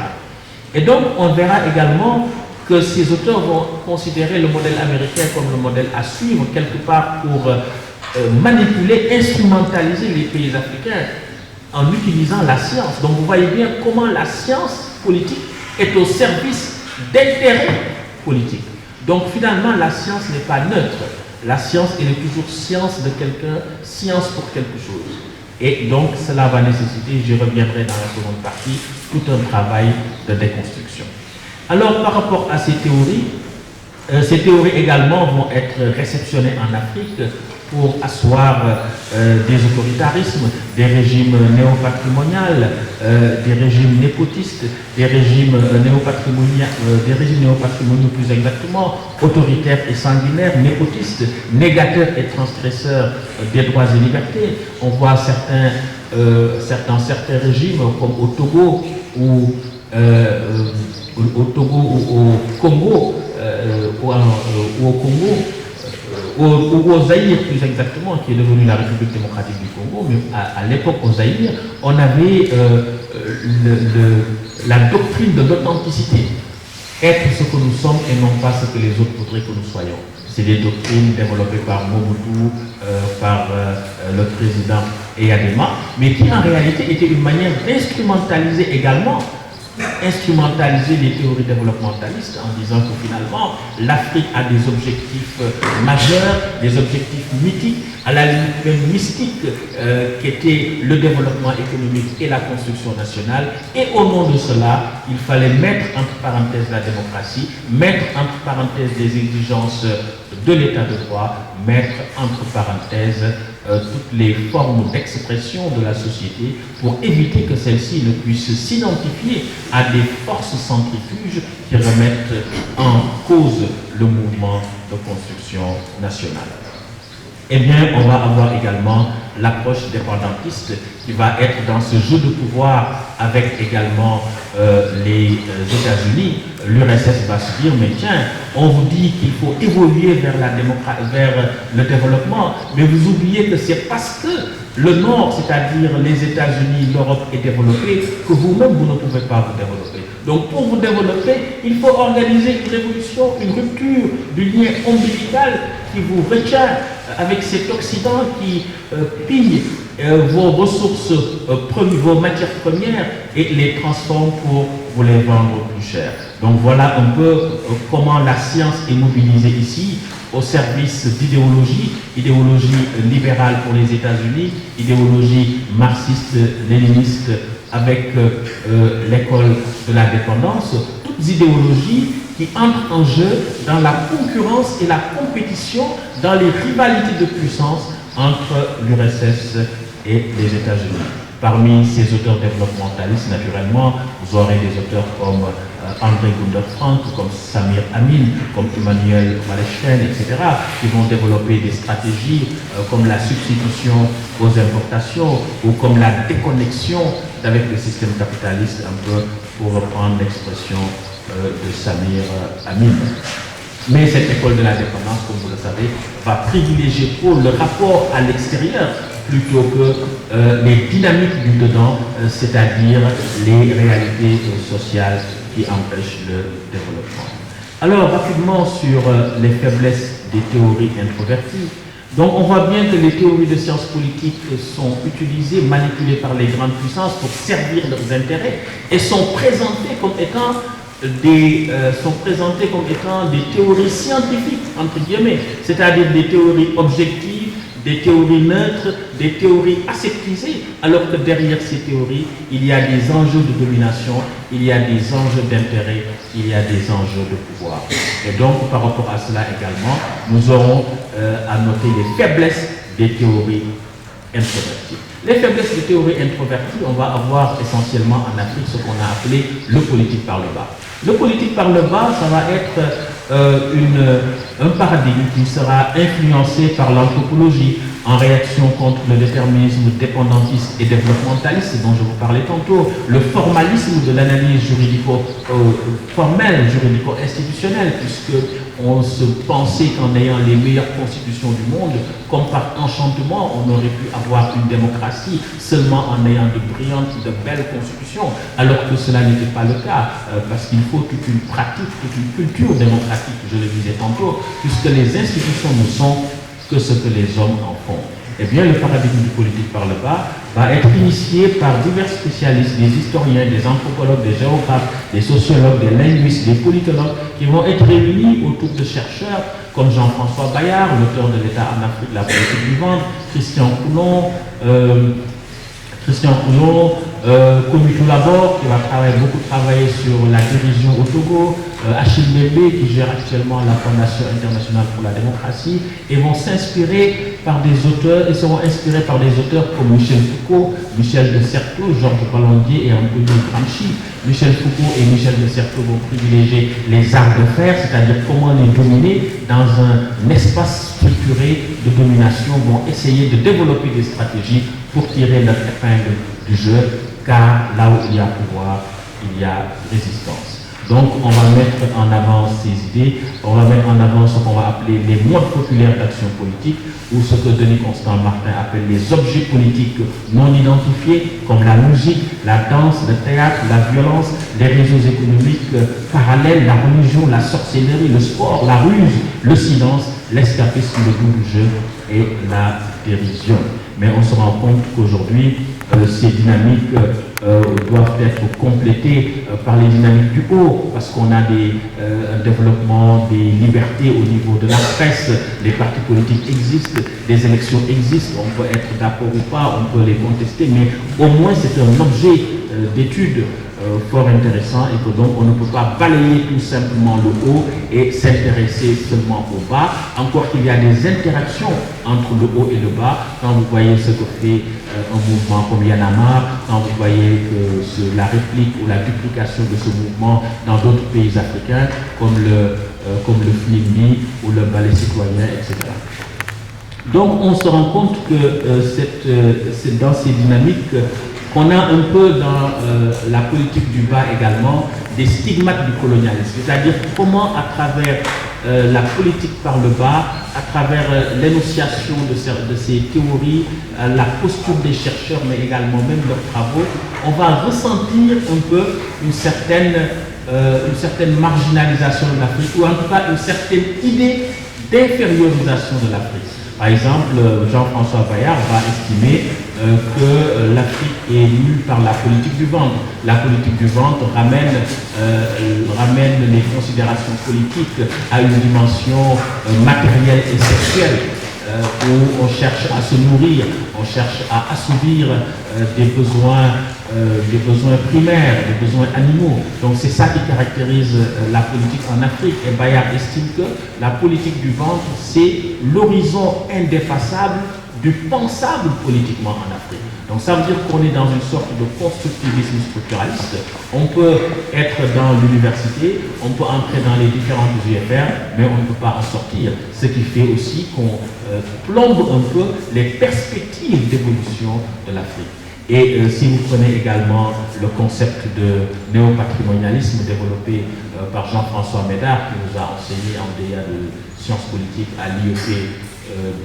Et donc, on verra également que ces auteurs vont considérer le modèle américain comme le modèle à suivre, quelque part pour manipuler, instrumentaliser les pays africains en utilisant la science. Donc vous voyez bien comment la science politique est au service d'intérêts politiques. Donc finalement, la science n'est pas neutre. La science, elle est toujours science de quelqu'un, science pour quelque chose. Et donc cela va nécessiter, je reviendrai dans la seconde partie, tout un travail de déconstruction. Alors par rapport à ces théories également vont être réceptionnées en Afrique pour asseoir des autoritarismes, des régimes néopatrimoniaux, des régimes népotistes, des régimes néopatrimoniaux plus exactement, autoritaires et sanguinaires, népotistes, négateurs et transgresseurs des droits et libertés. On voit certains régimes comme au Togo ou au Congo, ou au Zaïre plus exactement, qui est devenu la République démocratique du Congo, mais à l'époque au Zaïre, on avait la doctrine de l'authenticité. Être ce que nous sommes et non pas ce que les autres voudraient que nous soyons. C'est des doctrines développées par Mobutu, par le président Eyadema, mais qui en réalité étaient une manière d'instrumentaliser également les théories développementalistes en disant que finalement l'Afrique a des objectifs majeurs, des objectifs mythiques, à la limite même mystiques, qui étaient le développement économique et la construction nationale, et au nom de cela, il fallait mettre entre parenthèses la démocratie, mettre entre parenthèses les exigences de l'état de droit, mettre entre parenthèses toutes les formes d'expression de la société pour éviter que celle-ci ne puisse s'identifier à des forces centrifuges qui remettent en cause le mouvement de construction nationale. Eh bien, on va avoir également l'approche dépendantiste qui va être dans ce jeu de pouvoir avec également les États-Unis. L'URSS va se dire, mais tiens, on vous dit qu'il faut évoluer vers le développement, mais vous oubliez que c'est parce que le Nord, c'est-à-dire les États-Unis, l'Europe est développée, que vous-même, vous ne pouvez pas vous développer. Donc pour vous développer, il faut organiser une révolution, une rupture du lien ombilical qui vous retient avec cet Occident qui pille vos ressources, vos matières premières et les transforme pour vous les vendre plus cher. Donc voilà un peu comment la science est mobilisée ici au service d'idéologie, idéologie libérale pour les États-Unis, idéologie marxiste-léniniste avec l'école de la dépendance, toutes idéologies qui entrent en jeu dans la concurrence et la compétition, dans les rivalités de puissance entre l'URSS et les États-Unis. Parmi ces auteurs développementalistes, naturellement, vous aurez des auteurs comme André Gunder Frank, comme Samir Amin, comme Emmanuel Maléchen, etc., qui vont développer des stratégies comme la substitution aux importations ou comme la déconnexion avec le système capitaliste, un peu pour reprendre l'expression de Samir Amin. Mais cette école de la dépendance, comme vous le savez, va privilégier pour le rapport à l'extérieur plutôt que les dynamiques du dedans, c'est-à-dire les réalités sociales qui empêchent le développement. Alors, rapidement sur les faiblesses des théories introverties. Donc, on voit bien que les théories de sciences politiques sont utilisées, manipulées par les grandes puissances pour servir leurs intérêts et sont présentées comme étant des théories scientifiques, entre guillemets, c'est-à-dire des théories objectives, des théories neutres, des théories aseptisées, alors que derrière ces théories, il y a des enjeux de domination, il y a des enjeux d'intérêt, il y a des enjeux de pouvoir. Et donc, par rapport à cela également, nous aurons à noter les faiblesses des théories introverties. Les faiblesses des théories introverties, on va avoir essentiellement en Afrique ce qu'on a appelé le politique par le bas. Le politique par le bas, ça va être un paradigme qui sera influencé par l'anthropologie en réaction contre le déterminisme dépendantiste et développementaliste dont je vous parlais tantôt, le formalisme de l'analyse formelle, juridico-institutionnelle, puisque on se pensait qu'en ayant les meilleures constitutions du monde, comme par enchantement, on aurait pu avoir une démocratie seulement en ayant de brillantes, de belles constitutions, alors que cela n'était pas le cas, parce qu'il faut toute une pratique, toute une culture démocratique, je le disais tantôt, puisque les institutions ne sont que ce que les hommes en font. Eh bien, le paradigme du politique par le bas va être initié par divers spécialistes, des historiens, des anthropologues, des géographes, des sociologues, des linguistes, des politologues, qui vont être réunis autour de chercheurs comme Jean-François Bayard, l'auteur de l'État en Afrique, la politique du ventre, Christian Coulon, Komitou Labor, qui va beaucoup travailler sur la dérision au Togo, Achille Mbembe, qui gère actuellement la Fondation internationale pour la démocratie, et vont s'inspirer par des auteurs, et seront inspirés par des auteurs comme Michel Foucault, Michel de Certeau, Georges Colombier et Antonio Gramsci. Michel Foucault et Michel de Certeau vont privilégier les arts de faire, c'est-à-dire comment les dominer dans un espace structuré de domination, vont essayer de développer des stratégies pour tirer leur épingle du jeu, car là où il y a pouvoir, il y a résistance. Donc on va mettre en avant ces idées, on va mettre en avant ce qu'on va appeler les modes populaires d'action politique, ou ce que Denis Constant Martin appelle les objets politiques non identifiés, comme la musique, la danse, le théâtre, la violence, les réseaux économiques parallèles, la religion, la sorcellerie, le sport, la ruse, le silence, l'escapisme, le goût du jeu et la dérision. Mais on se rend compte qu'aujourd'hui, ces dynamiques doivent être complétées par les dynamiques du haut, parce qu'on a un développement des libertés au niveau de la presse, les partis politiques existent, les élections existent, on peut être d'accord ou pas, on peut les contester, mais au moins c'est un objet d'étude fort intéressant, et que donc on ne peut pas balayer tout simplement le haut et s'intéresser seulement au bas, encore qu'il y a des interactions entre le haut et le bas. Quand vous voyez ce que fait un mouvement comme Y'en a marre, quand vous voyez que la réplique ou la duplication de ce mouvement dans d'autres pays africains, comme le Flimbi ou le ballet citoyen, etc. Donc on se rend compte que c'est dans ces dynamiques qu'on a un peu dans la politique du bas également des stigmates du colonialisme, c'est-à-dire comment à travers la politique par le bas, à travers l'énonciation de ces théories, la posture des chercheurs, mais également même leurs travaux, on va ressentir un peu une certaine marginalisation de l'Afrique, ou en tout cas une certaine idée d'infériorisation de l'Afrique. Par exemple, Jean-François Bayard va estimer que l'Afrique est nue par la politique du ventre. La politique du ventre ramène les considérations politiques à une dimension matérielle et sexuelle, où on cherche à se nourrir, on cherche à assouvir des besoins primaires, des besoins animaux. Donc c'est ça qui caractérise la politique en Afrique. Et Bayard estime que la politique du ventre, c'est l'horizon indépassable du pensable politiquement en Afrique. Donc ça veut dire qu'on est dans une sorte de constructivisme structuraliste. On peut être dans l'université, on peut entrer dans les différentes UFR, mais on ne peut pas en sortir. Ce qui fait aussi qu'on plombe un peu les perspectives d'évolution de l'Afrique. Et si vous prenez également le concept de néopatrimonialisme développé par Jean-François Médard, qui nous a enseigné en DEA de sciences politiques à l'IEP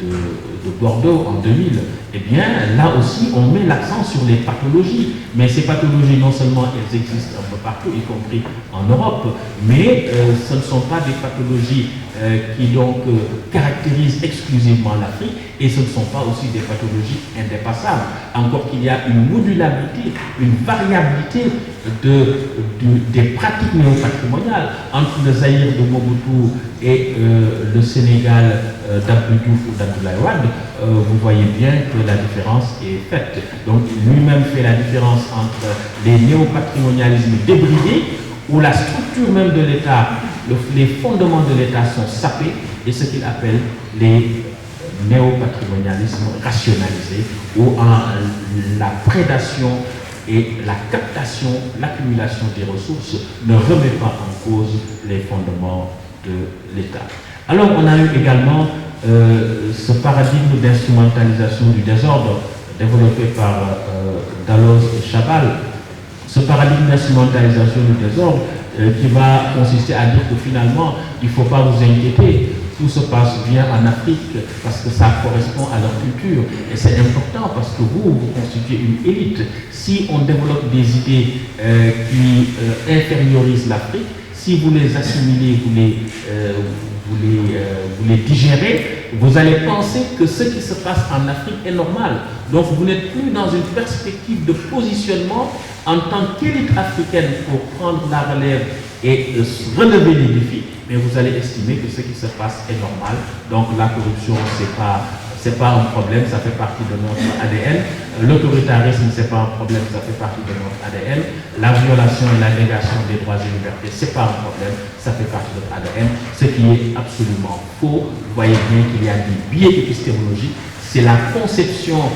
de Bordeaux en 2000, eh bien là aussi on met l'accent sur les pathologies. Mais ces pathologies, non seulement elles existent un peu partout, y compris en Europe, mais ce ne sont pas des pathologies qui donc caractérisent exclusivement l'Afrique, et ce ne sont pas aussi des pathologies indépassables. Encore qu'il y a une modulabilité, une variabilité des pratiques néopatrimoniales entre le Zaïre de Mobutu et le Sénégal d'Abdou Diouf ou d'Abdoulaye Wade. Vous voyez bien que la différence est faite. Donc lui-même fait la différence entre les néopatrimonialismes débridés, où la structure même de l'État, les fondements de l'État sont sapés, et ce qu'il appelle les néopatrimonialismes rationalisés, où la prédation et la captation, l'accumulation des ressources ne remet pas en cause les fondements de l'État. Alors on a eu également ce paradigme d'instrumentalisation du désordre développé par Dalloz et Chabal, ce paradigme d'instrumentalisation du désordre qui va consister à dire que finalement il ne faut pas vous inquiéter, tout se passe bien en Afrique parce que ça correspond à leur culture, et c'est important parce que vous constituez une élite. Si on développe des idées qui infériorisent l'Afrique, si vous les assimilez, vous les digérez, vous allez penser que ce qui se passe en Afrique est normal. Donc vous n'êtes plus dans une perspective de positionnement en tant qu'élite africaine pour prendre la relève et relever les défis, mais vous allez estimer que ce qui se passe est normal. Donc la corruption, c'est pas un problème, ça fait partie de notre ADN. L'autoritarisme, c'est pas un problème, ça fait partie de notre ADN. La violation et la négation des droits et libertés, c'est pas un problème, ça fait partie de notre ADN. Ce qui est absolument faux. Vous voyez bien qu'il y a des biais épistémologiques. C'est la conception,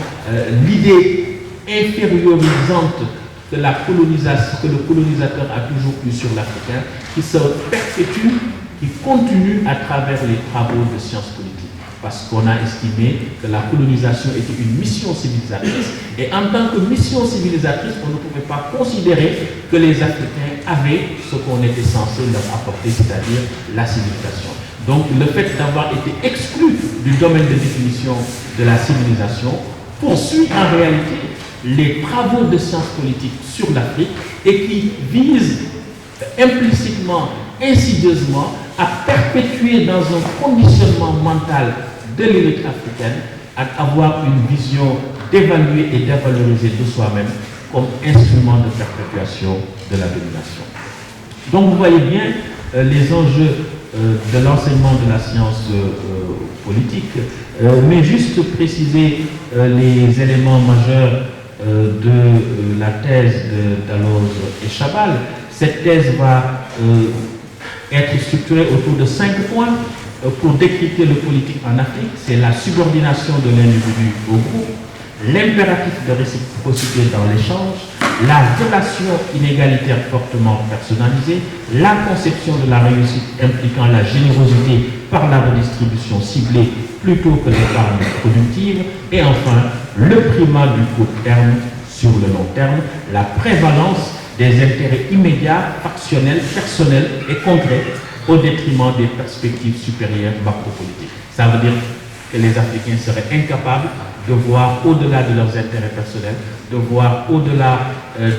l'idée infériorisante que le colonisateur a toujours eu sur l'Africain, qui se perpétue, qui continue à travers les travaux de sciences politiques. Parce qu'on a estimé que la colonisation était une mission civilisatrice, et en tant que mission civilisatrice, on ne pouvait pas considérer que les Africains avaient ce qu'on était censé leur apporter, c'est-à-dire la civilisation. Donc le fait d'avoir été exclu du domaine de définition de la civilisation poursuit en réalité les travaux de sciences politiques sur l'Afrique, et qui visent implicitement, insidieusement, à perpétuer dans un conditionnement mental de l'élite africaine, à avoir une vision d'évaluer et dévaloriser de soi-même comme instrument de perpétuation de la domination. Donc vous voyez bien les enjeux de l'enseignement de la science politique, mais juste préciser les éléments majeurs de la thèse de Dalloz et Chabal. Cette thèse va être structurée autour de 5 points pour décrypter le politique en Afrique. C'est la subordination de l'individu au groupe, l'impératif de réciprocité dans l'échange, la relation inégalitaire fortement personnalisée, la conception de la réussite impliquant la générosité par la redistribution ciblée plutôt que l'épargne productive, et enfin le primat du court terme sur le long terme, la prévalence des intérêts immédiats, factionnels, personnels et concrets au détriment des perspectives supérieures macropolitiques. Ça veut dire que les Africains seraient incapables de voir au-delà de leurs intérêts personnels, de voir au-delà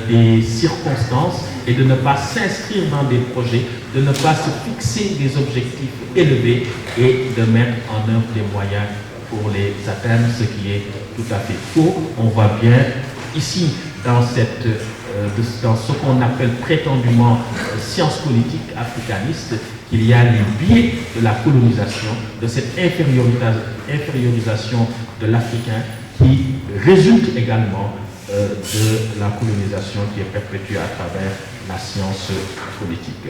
des circonstances, et de ne pas s'inscrire dans des projets, de ne pas se fixer des objectifs élevés et de mettre en œuvre des moyens pour les atteindre, ce qui est tout à fait faux. On voit bien ici dans ce qu'on appelle prétendument science politique africaniste, qu'il y a les biais de la colonisation, de cette infériorisation de l'Africain qui résulte également de la colonisation qui est perpétuée à travers la science politique.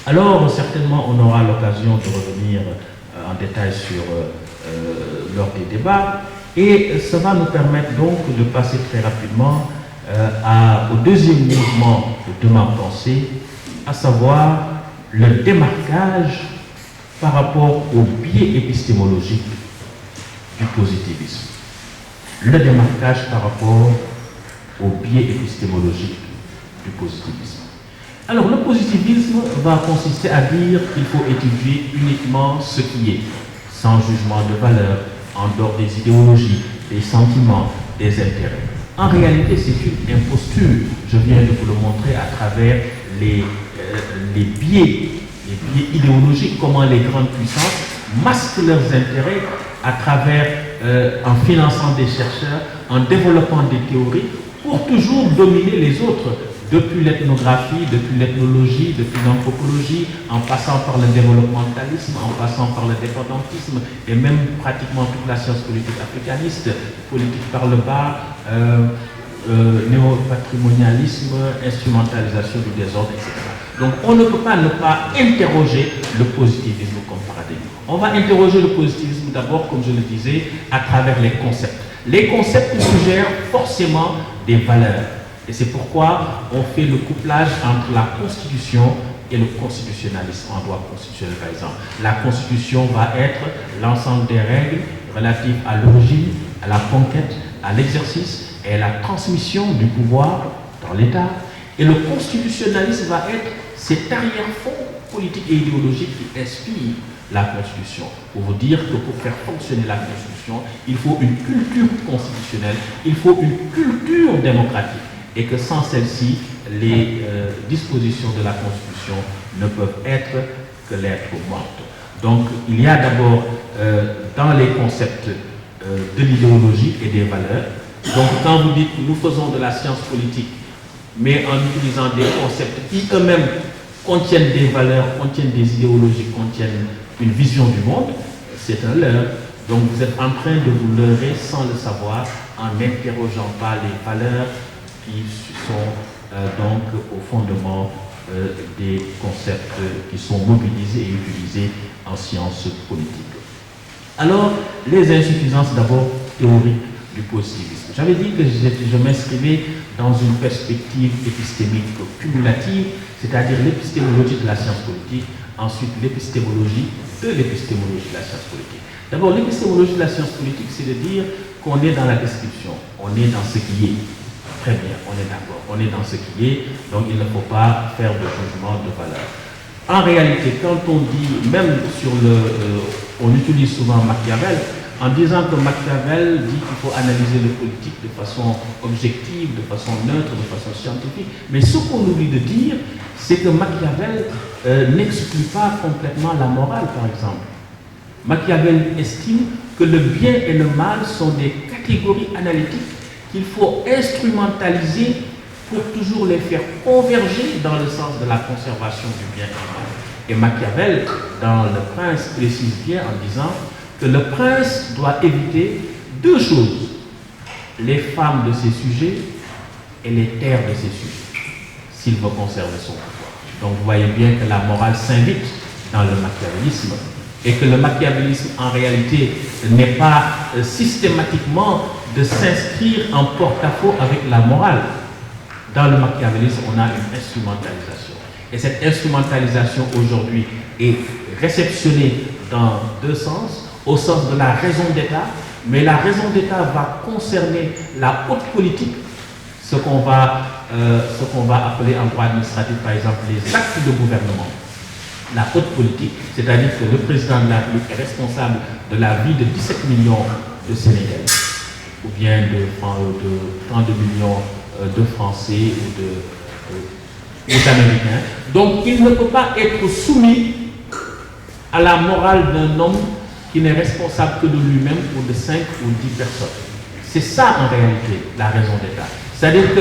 Alors, certainement, on aura l'occasion de revenir en détail lors des débats, et ça va nous permettre donc de passer très rapidement au deuxième mouvement de ma pensée, à savoir le démarquage par rapport au biais épistémologique du positivisme. Le démarquage par rapport au biais épistémologique du positivisme. Alors, le positivisme va consister à dire qu'il faut étudier uniquement ce qui est, sans jugement de valeur, en dehors des idéologies, des sentiments, des intérêts. En réalité, c'est une imposture. Je viens de vous le montrer à travers les biais les biais idéologiques, comment les grandes puissances masquent leurs intérêts à travers, en finançant des chercheurs, en développant des théories, pour toujours dominer les autres, depuis l'ethnographie, depuis l'ethnologie, depuis l'anthropologie, en passant par le développementalisme, en passant par le dépendantisme, et même pratiquement toute la science politique africaniste, politique par le bas, néopatrimonialisme, instrumentalisation du désordre, etc. Donc on ne peut pas ne pas interroger le positivisme comme paradigme. On va interroger le positivisme d'abord, comme je le disais, à travers les concepts. Les concepts suggèrent forcément des valeurs. Et c'est pourquoi on fait le couplage entre la Constitution et le constitutionnalisme en droit constitutionnel, par exemple. La Constitution va être l'ensemble des règles relatives à l'origine, à la conquête, à l'exercice et à la transmission du pouvoir dans l'État. Et le constitutionnalisme va être cet arrière-fond politique et idéologique qui inspire la Constitution. Pour vous dire que pour faire fonctionner la Constitution, il faut une culture constitutionnelle, il faut une culture démocratique. Et que sans celle-ci, les dispositions de la Constitution ne peuvent être que lettres mortes. Donc il y a d'abord dans les concepts de l'idéologie et des valeurs. Donc quand vous dites nous faisons de la science politique, mais en utilisant des concepts qui eux-mêmes contiennent des valeurs, contiennent des idéologies, contiennent une vision du monde, c'est un leurre. Donc vous êtes en train de vous leurrer sans le savoir, en n'interrogeant pas les valeurs qui sont donc au fondement des concepts qui sont mobilisés et utilisés en sciences politiques. Alors, les insuffisances d'abord théoriques du positivisme. J'avais dit que je m'inscrivais dans une perspective épistémique cumulative, c'est-à-dire l'épistémologie de la science politique, ensuite l'épistémologie de l'épistémologie de la science politique. D'abord, l'épistémologie de la science politique, c'est de dire qu'on est dans la description, on est dans ce qui est. Très bien, on est d'accord, on est dans ce qui est, donc il ne faut pas faire de jugement de valeur. En réalité, quand on dit, même sur on utilise souvent Machiavel, en disant que Machiavel dit qu'il faut analyser le politique de façon objective, de façon neutre, de façon scientifique, mais ce qu'on oublie de dire, c'est que Machiavel n'exclut pas complètement la morale, par exemple. Machiavel estime que le bien et le mal sont des catégories analytiques qu'il faut instrumentaliser pour toujours les faire converger dans le sens de la conservation du bien et du mal. Et Machiavel, dans Le Prince, précise bien en disant que le prince doit éviter deux choses, les femmes de ses sujets et les terres de ses sujets, s'il veut conserver son pouvoir. Donc vous voyez bien que la morale s'invite dans le machiavélisme et que le machiavélisme en réalité n'est pas systématiquement de s'inscrire en porte-à-faux avec la morale. Dans le machiavélisme, on a une instrumentalisation. Et cette instrumentalisation aujourd'hui est réceptionnée dans deux sens, au sens de la raison d'État, mais la raison d'État va concerner la haute politique, ce qu'on va appeler en droit administratif, par exemple, les actes de gouvernement. La haute politique, c'est-à-dire que le président de la République est responsable de la vie de 17 millions de Sénégalais, ou bien de 32 millions de Français ou d'Américains. Donc il ne peut pas être soumis à la morale d'un homme qui n'est responsable que de lui-même ou de 5 ou 10 personnes. C'est ça en réalité la raison d'État. C'est-à-dire que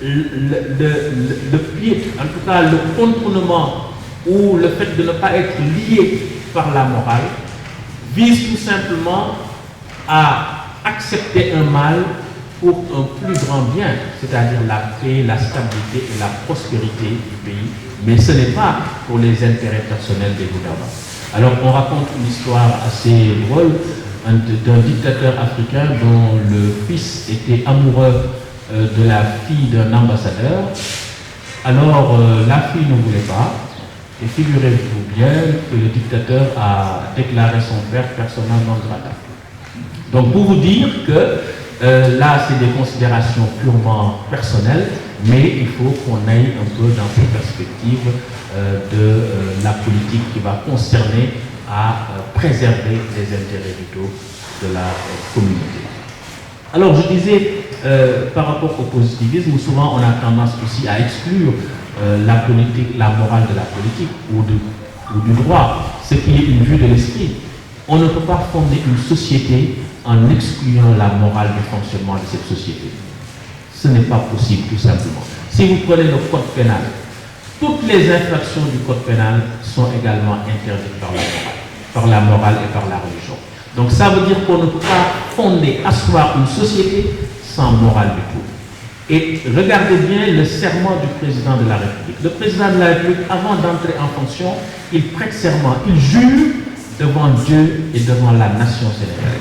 le pied, en tout cas le contournement ou le fait de ne pas être lié par la morale vise tout simplement à accepter un mal pour un plus grand bien, c'est-à-dire la paix, la stabilité et la prospérité du pays, mais ce n'est pas pour les intérêts personnels des gouvernants. Alors on raconte une histoire assez drôle d'un dictateur africain dont le fils était amoureux de la fille d'un ambassadeur. Alors la fille ne voulait pas, et figurez-vous bien que le dictateur a déclaré son père persona non grata. Donc pour vous dire que là c'est des considérations purement personnelles, mais il faut qu'on aille un peu dans cette perspective de la politique qui va concerner à préserver les intérêts vitaux de la communauté. Alors je disais, par rapport au positivisme, souvent on a tendance aussi à exclure la politique, la morale de la politique, ou de ou du droit, ce qui est une vue de l'esprit. On ne peut pas fonder une société en excluant la morale du fonctionnement de cette société. Ce n'est pas possible, tout simplement. Si vous prenez le code pénal, toutes les infractions du code pénal sont également interdites par la morale et par la religion. Donc ça veut dire qu'on ne peut pas fonder, asseoir une société sans morale du tout. Et regardez bien le serment du président de la République. Le président de la République, avant d'entrer en fonction, il prête serment, il jure devant Dieu et devant la nation sénégalaise.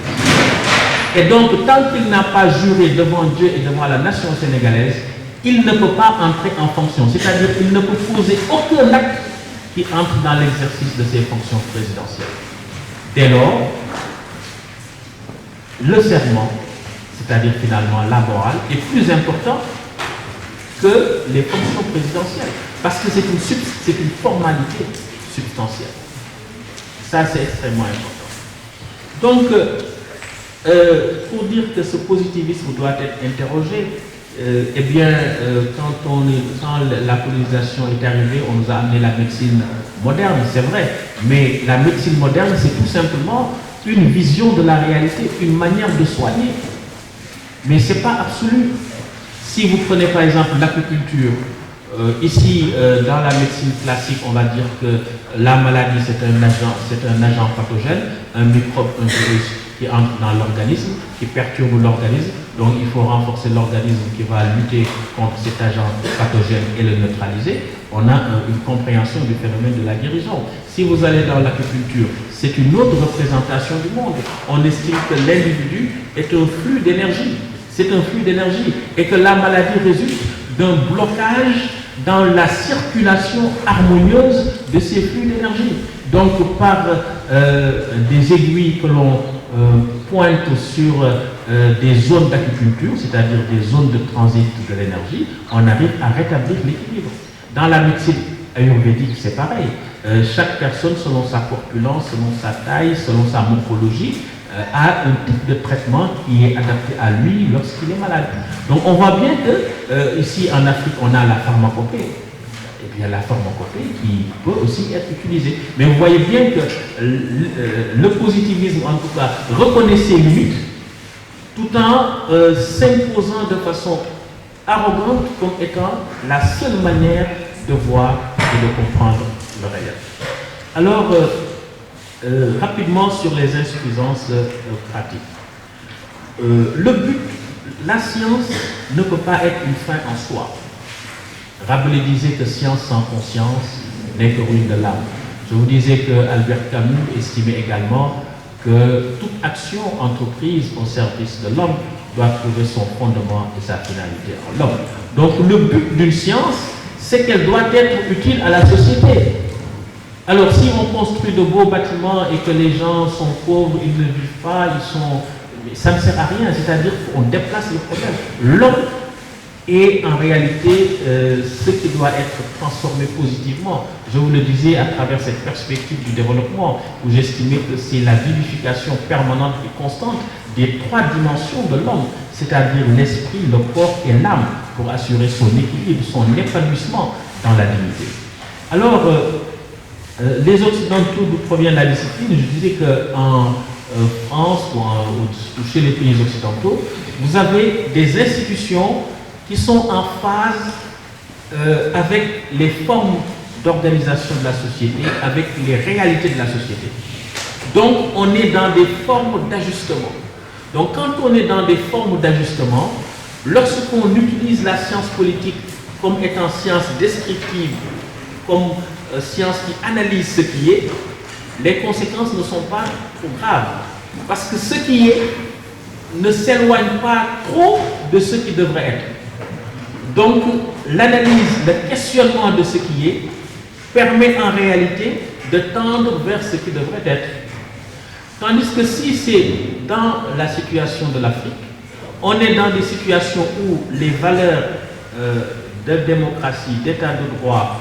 Et donc, tant qu'il n'a pas juré devant Dieu et devant la nation sénégalaise, il ne peut pas entrer en fonction. C'est-à-dire qu'il ne peut poser aucun acte qui entre dans l'exercice de ses fonctions présidentielles. Dès lors, le serment, c'est-à-dire finalement la morale, est plus important que les fonctions présidentielles. Parce que c'est une formalité substantielle. Ça, c'est extrêmement important. Donc, pour dire que ce positivisme doit être interrogé, eh bien, quand la colonisation est arrivée, on nous a amené la médecine moderne, c'est vrai. Mais la médecine moderne, c'est tout simplement une vision de la réalité, une manière de soigner. Mais ce n'est pas absolu. Si vous prenez par exemple l'agriculture, ici, dans la médecine classique, on va dire que la maladie, c'est un agent pathogène, un microbe, un virus qui entre dans l'organisme, qui perturbe l'organisme. Donc, il faut renforcer l'organisme qui va lutter contre cet agent pathogène et le neutraliser. On a une compréhension du phénomène de la guérison. Si vous allez dans l'agriculture, c'est une autre représentation du monde. On estime que l'individu est un flux d'énergie. C'est un flux d'énergie et que la maladie résulte d'un blocage dans la circulation harmonieuse de ces flux d'énergie. Donc, par des aiguilles que l'on pointe sur des zones d'agriculture, c'est-à-dire des zones de transit de l'énergie, on arrive à rétablir l'équilibre. Dans la médecine ayurvédique, c'est pareil. Chaque personne, selon sa corpulence, selon sa taille, selon sa morphologie, a un type de traitement qui est adapté à lui lorsqu'il est malade. Donc on voit bien que ici en Afrique, on a la pharmacopée. Et bien la pharmacopée qui peut aussi être utilisée. Mais vous voyez bien que le positivisme, en tout cas, reconnaît ses limites, tout en s'imposant de façon arrogante comme étant la seule manière de voir et de comprendre le réel. Alors, rapidement sur les insuffisances pratiques. Le but, la science ne peut pas être une fin en soi. Rabelais disait que science sans conscience n'est que ruine de l'âme. Je vous disais que Albert Camus estimait également que toute action entreprise au service de l'homme doit trouver son fondement et sa finalité en l'homme. Donc le but d'une science, c'est qu'elle doit être utile à la société. Alors si on construit de beaux bâtiments et que les gens sont pauvres, ils ne vivent pas, ça ne sert à rien, c'est-à-dire qu'on déplace le problème. L'homme est en réalité ce qui doit être transformé positivement. Je vous le disais à travers cette perspective du développement, où j'estimais que c'est la vivification permanente et constante des trois dimensions de l'homme, c'est-à-dire l'esprit, le corps et l'âme, pour assurer son équilibre, son épanouissement dans la dignité. Alors, les Occidentaux d'où provient la discipline, je dirais qu'en France ou chez les pays occidentaux, vous avez des institutions qui sont en phase avec les formes d'organisation de la société, avec les réalités de la société. Donc, on est dans des formes d'ajustement. Donc, quand on est dans des formes d'ajustement, lorsqu'on utilise la science politique comme étant science descriptive, comme science qui analyse ce qui est, les conséquences ne sont pas trop graves. Parce que ce qui est ne s'éloigne pas trop de ce qui devrait être. Donc, l'analyse, le questionnement de ce qui est permet en réalité de tendre vers ce qui devrait être. Tandis que si c'est dans la situation de l'Afrique, on est dans des situations où les valeurs de démocratie, d'état de droit,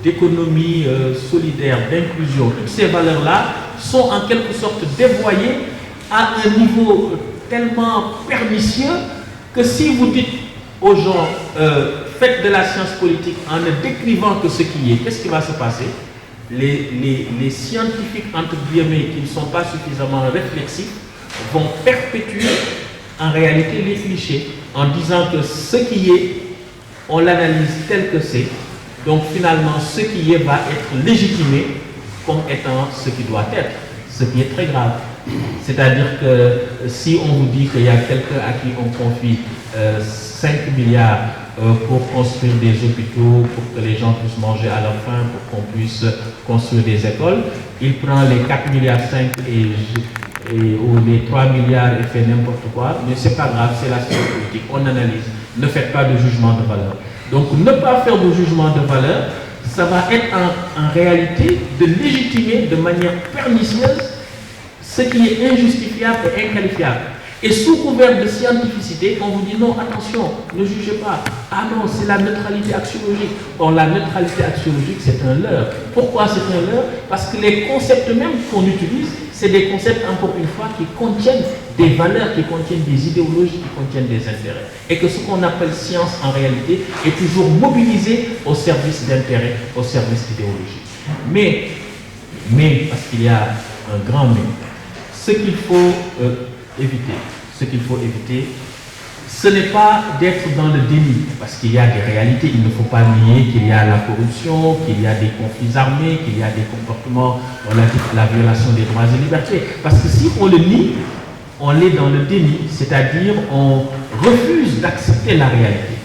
d'économie solidaire, d'inclusion, toutes ces valeurs-là sont en quelque sorte dévoyées à un niveau tellement pernicieux que si vous dites aux gens faites de la science politique en ne décrivant que ce qui est, qu'est-ce qui va se passer? Les scientifiques, entre guillemets, qui ne sont pas suffisamment réflexifs, vont perpétuer en réalité les clichés en disant que ce qui est, on l'analyse tel que c'est, donc finalement ce qui est va être légitimé comme étant ce qui doit être, ce qui est très grave. C'est-à-dire que si on vous dit qu'il y a quelqu'un à qui on confie 5 milliards pour construire des hôpitaux, pour que les gens puissent manger à leur faim, pour qu'on puisse construire des écoles, il prend les 4 milliards 5 ou les 3 milliards et fait n'importe quoi, mais c'est pas grave, c'est la science politique, on analyse. Ne faites pas de jugement de valeur. Donc ne pas faire de jugement de valeur, ça va être en réalité de légitimer de manière pernicieuse ce qui est injustifiable et inqualifiable. Et sous couvert de scientificité, on vous dit non, attention, ne jugez pas. Ah non, c'est la neutralité axiologique. Or, la neutralité axiologique, c'est un leurre. Pourquoi c'est un leurre? Parce que les concepts même qu'on utilise, c'est des concepts, encore une fois, qui contiennent des valeurs, qui contiennent des idéologies, qui contiennent des intérêts. Et que ce qu'on appelle science, en réalité, est toujours mobilisé au service d'intérêts, au service d'idéologie. Mais, parce qu'il y a un grand mais, ce qu'il faut éviter, ce n'est pas d'être dans le déni, parce qu'il y a des réalités, il ne faut pas nier qu'il y a la corruption, qu'il y a des conflits armés, qu'il y a des comportements relatifs à la violation des droits et libertés. Parce que si on le nie, on est dans le déni, c'est-à-dire on refuse d'accepter la réalité.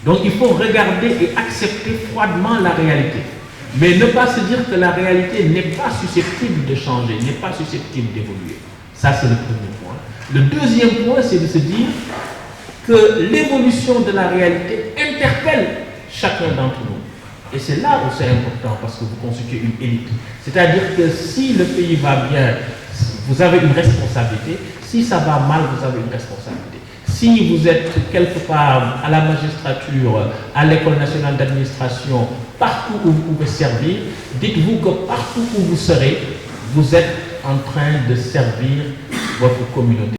Donc il faut regarder et accepter froidement la réalité. Mais ne pas se dire que la réalité n'est pas susceptible de changer, n'est pas susceptible d'évoluer. Ça, c'est le premier point. Le deuxième point, c'est de se dire que l'évolution de la réalité interpelle chacun d'entre nous. Et c'est là où c'est important, parce que vous constituez une élite. C'est-à-dire que si le pays va bien, vous avez une responsabilité. Si ça va mal, vous avez une responsabilité. Si vous êtes quelque part à la magistrature, à l'École nationale d'administration, partout où vous pouvez servir, dites-vous que partout où vous serez, vous êtes en train de servir votre communauté.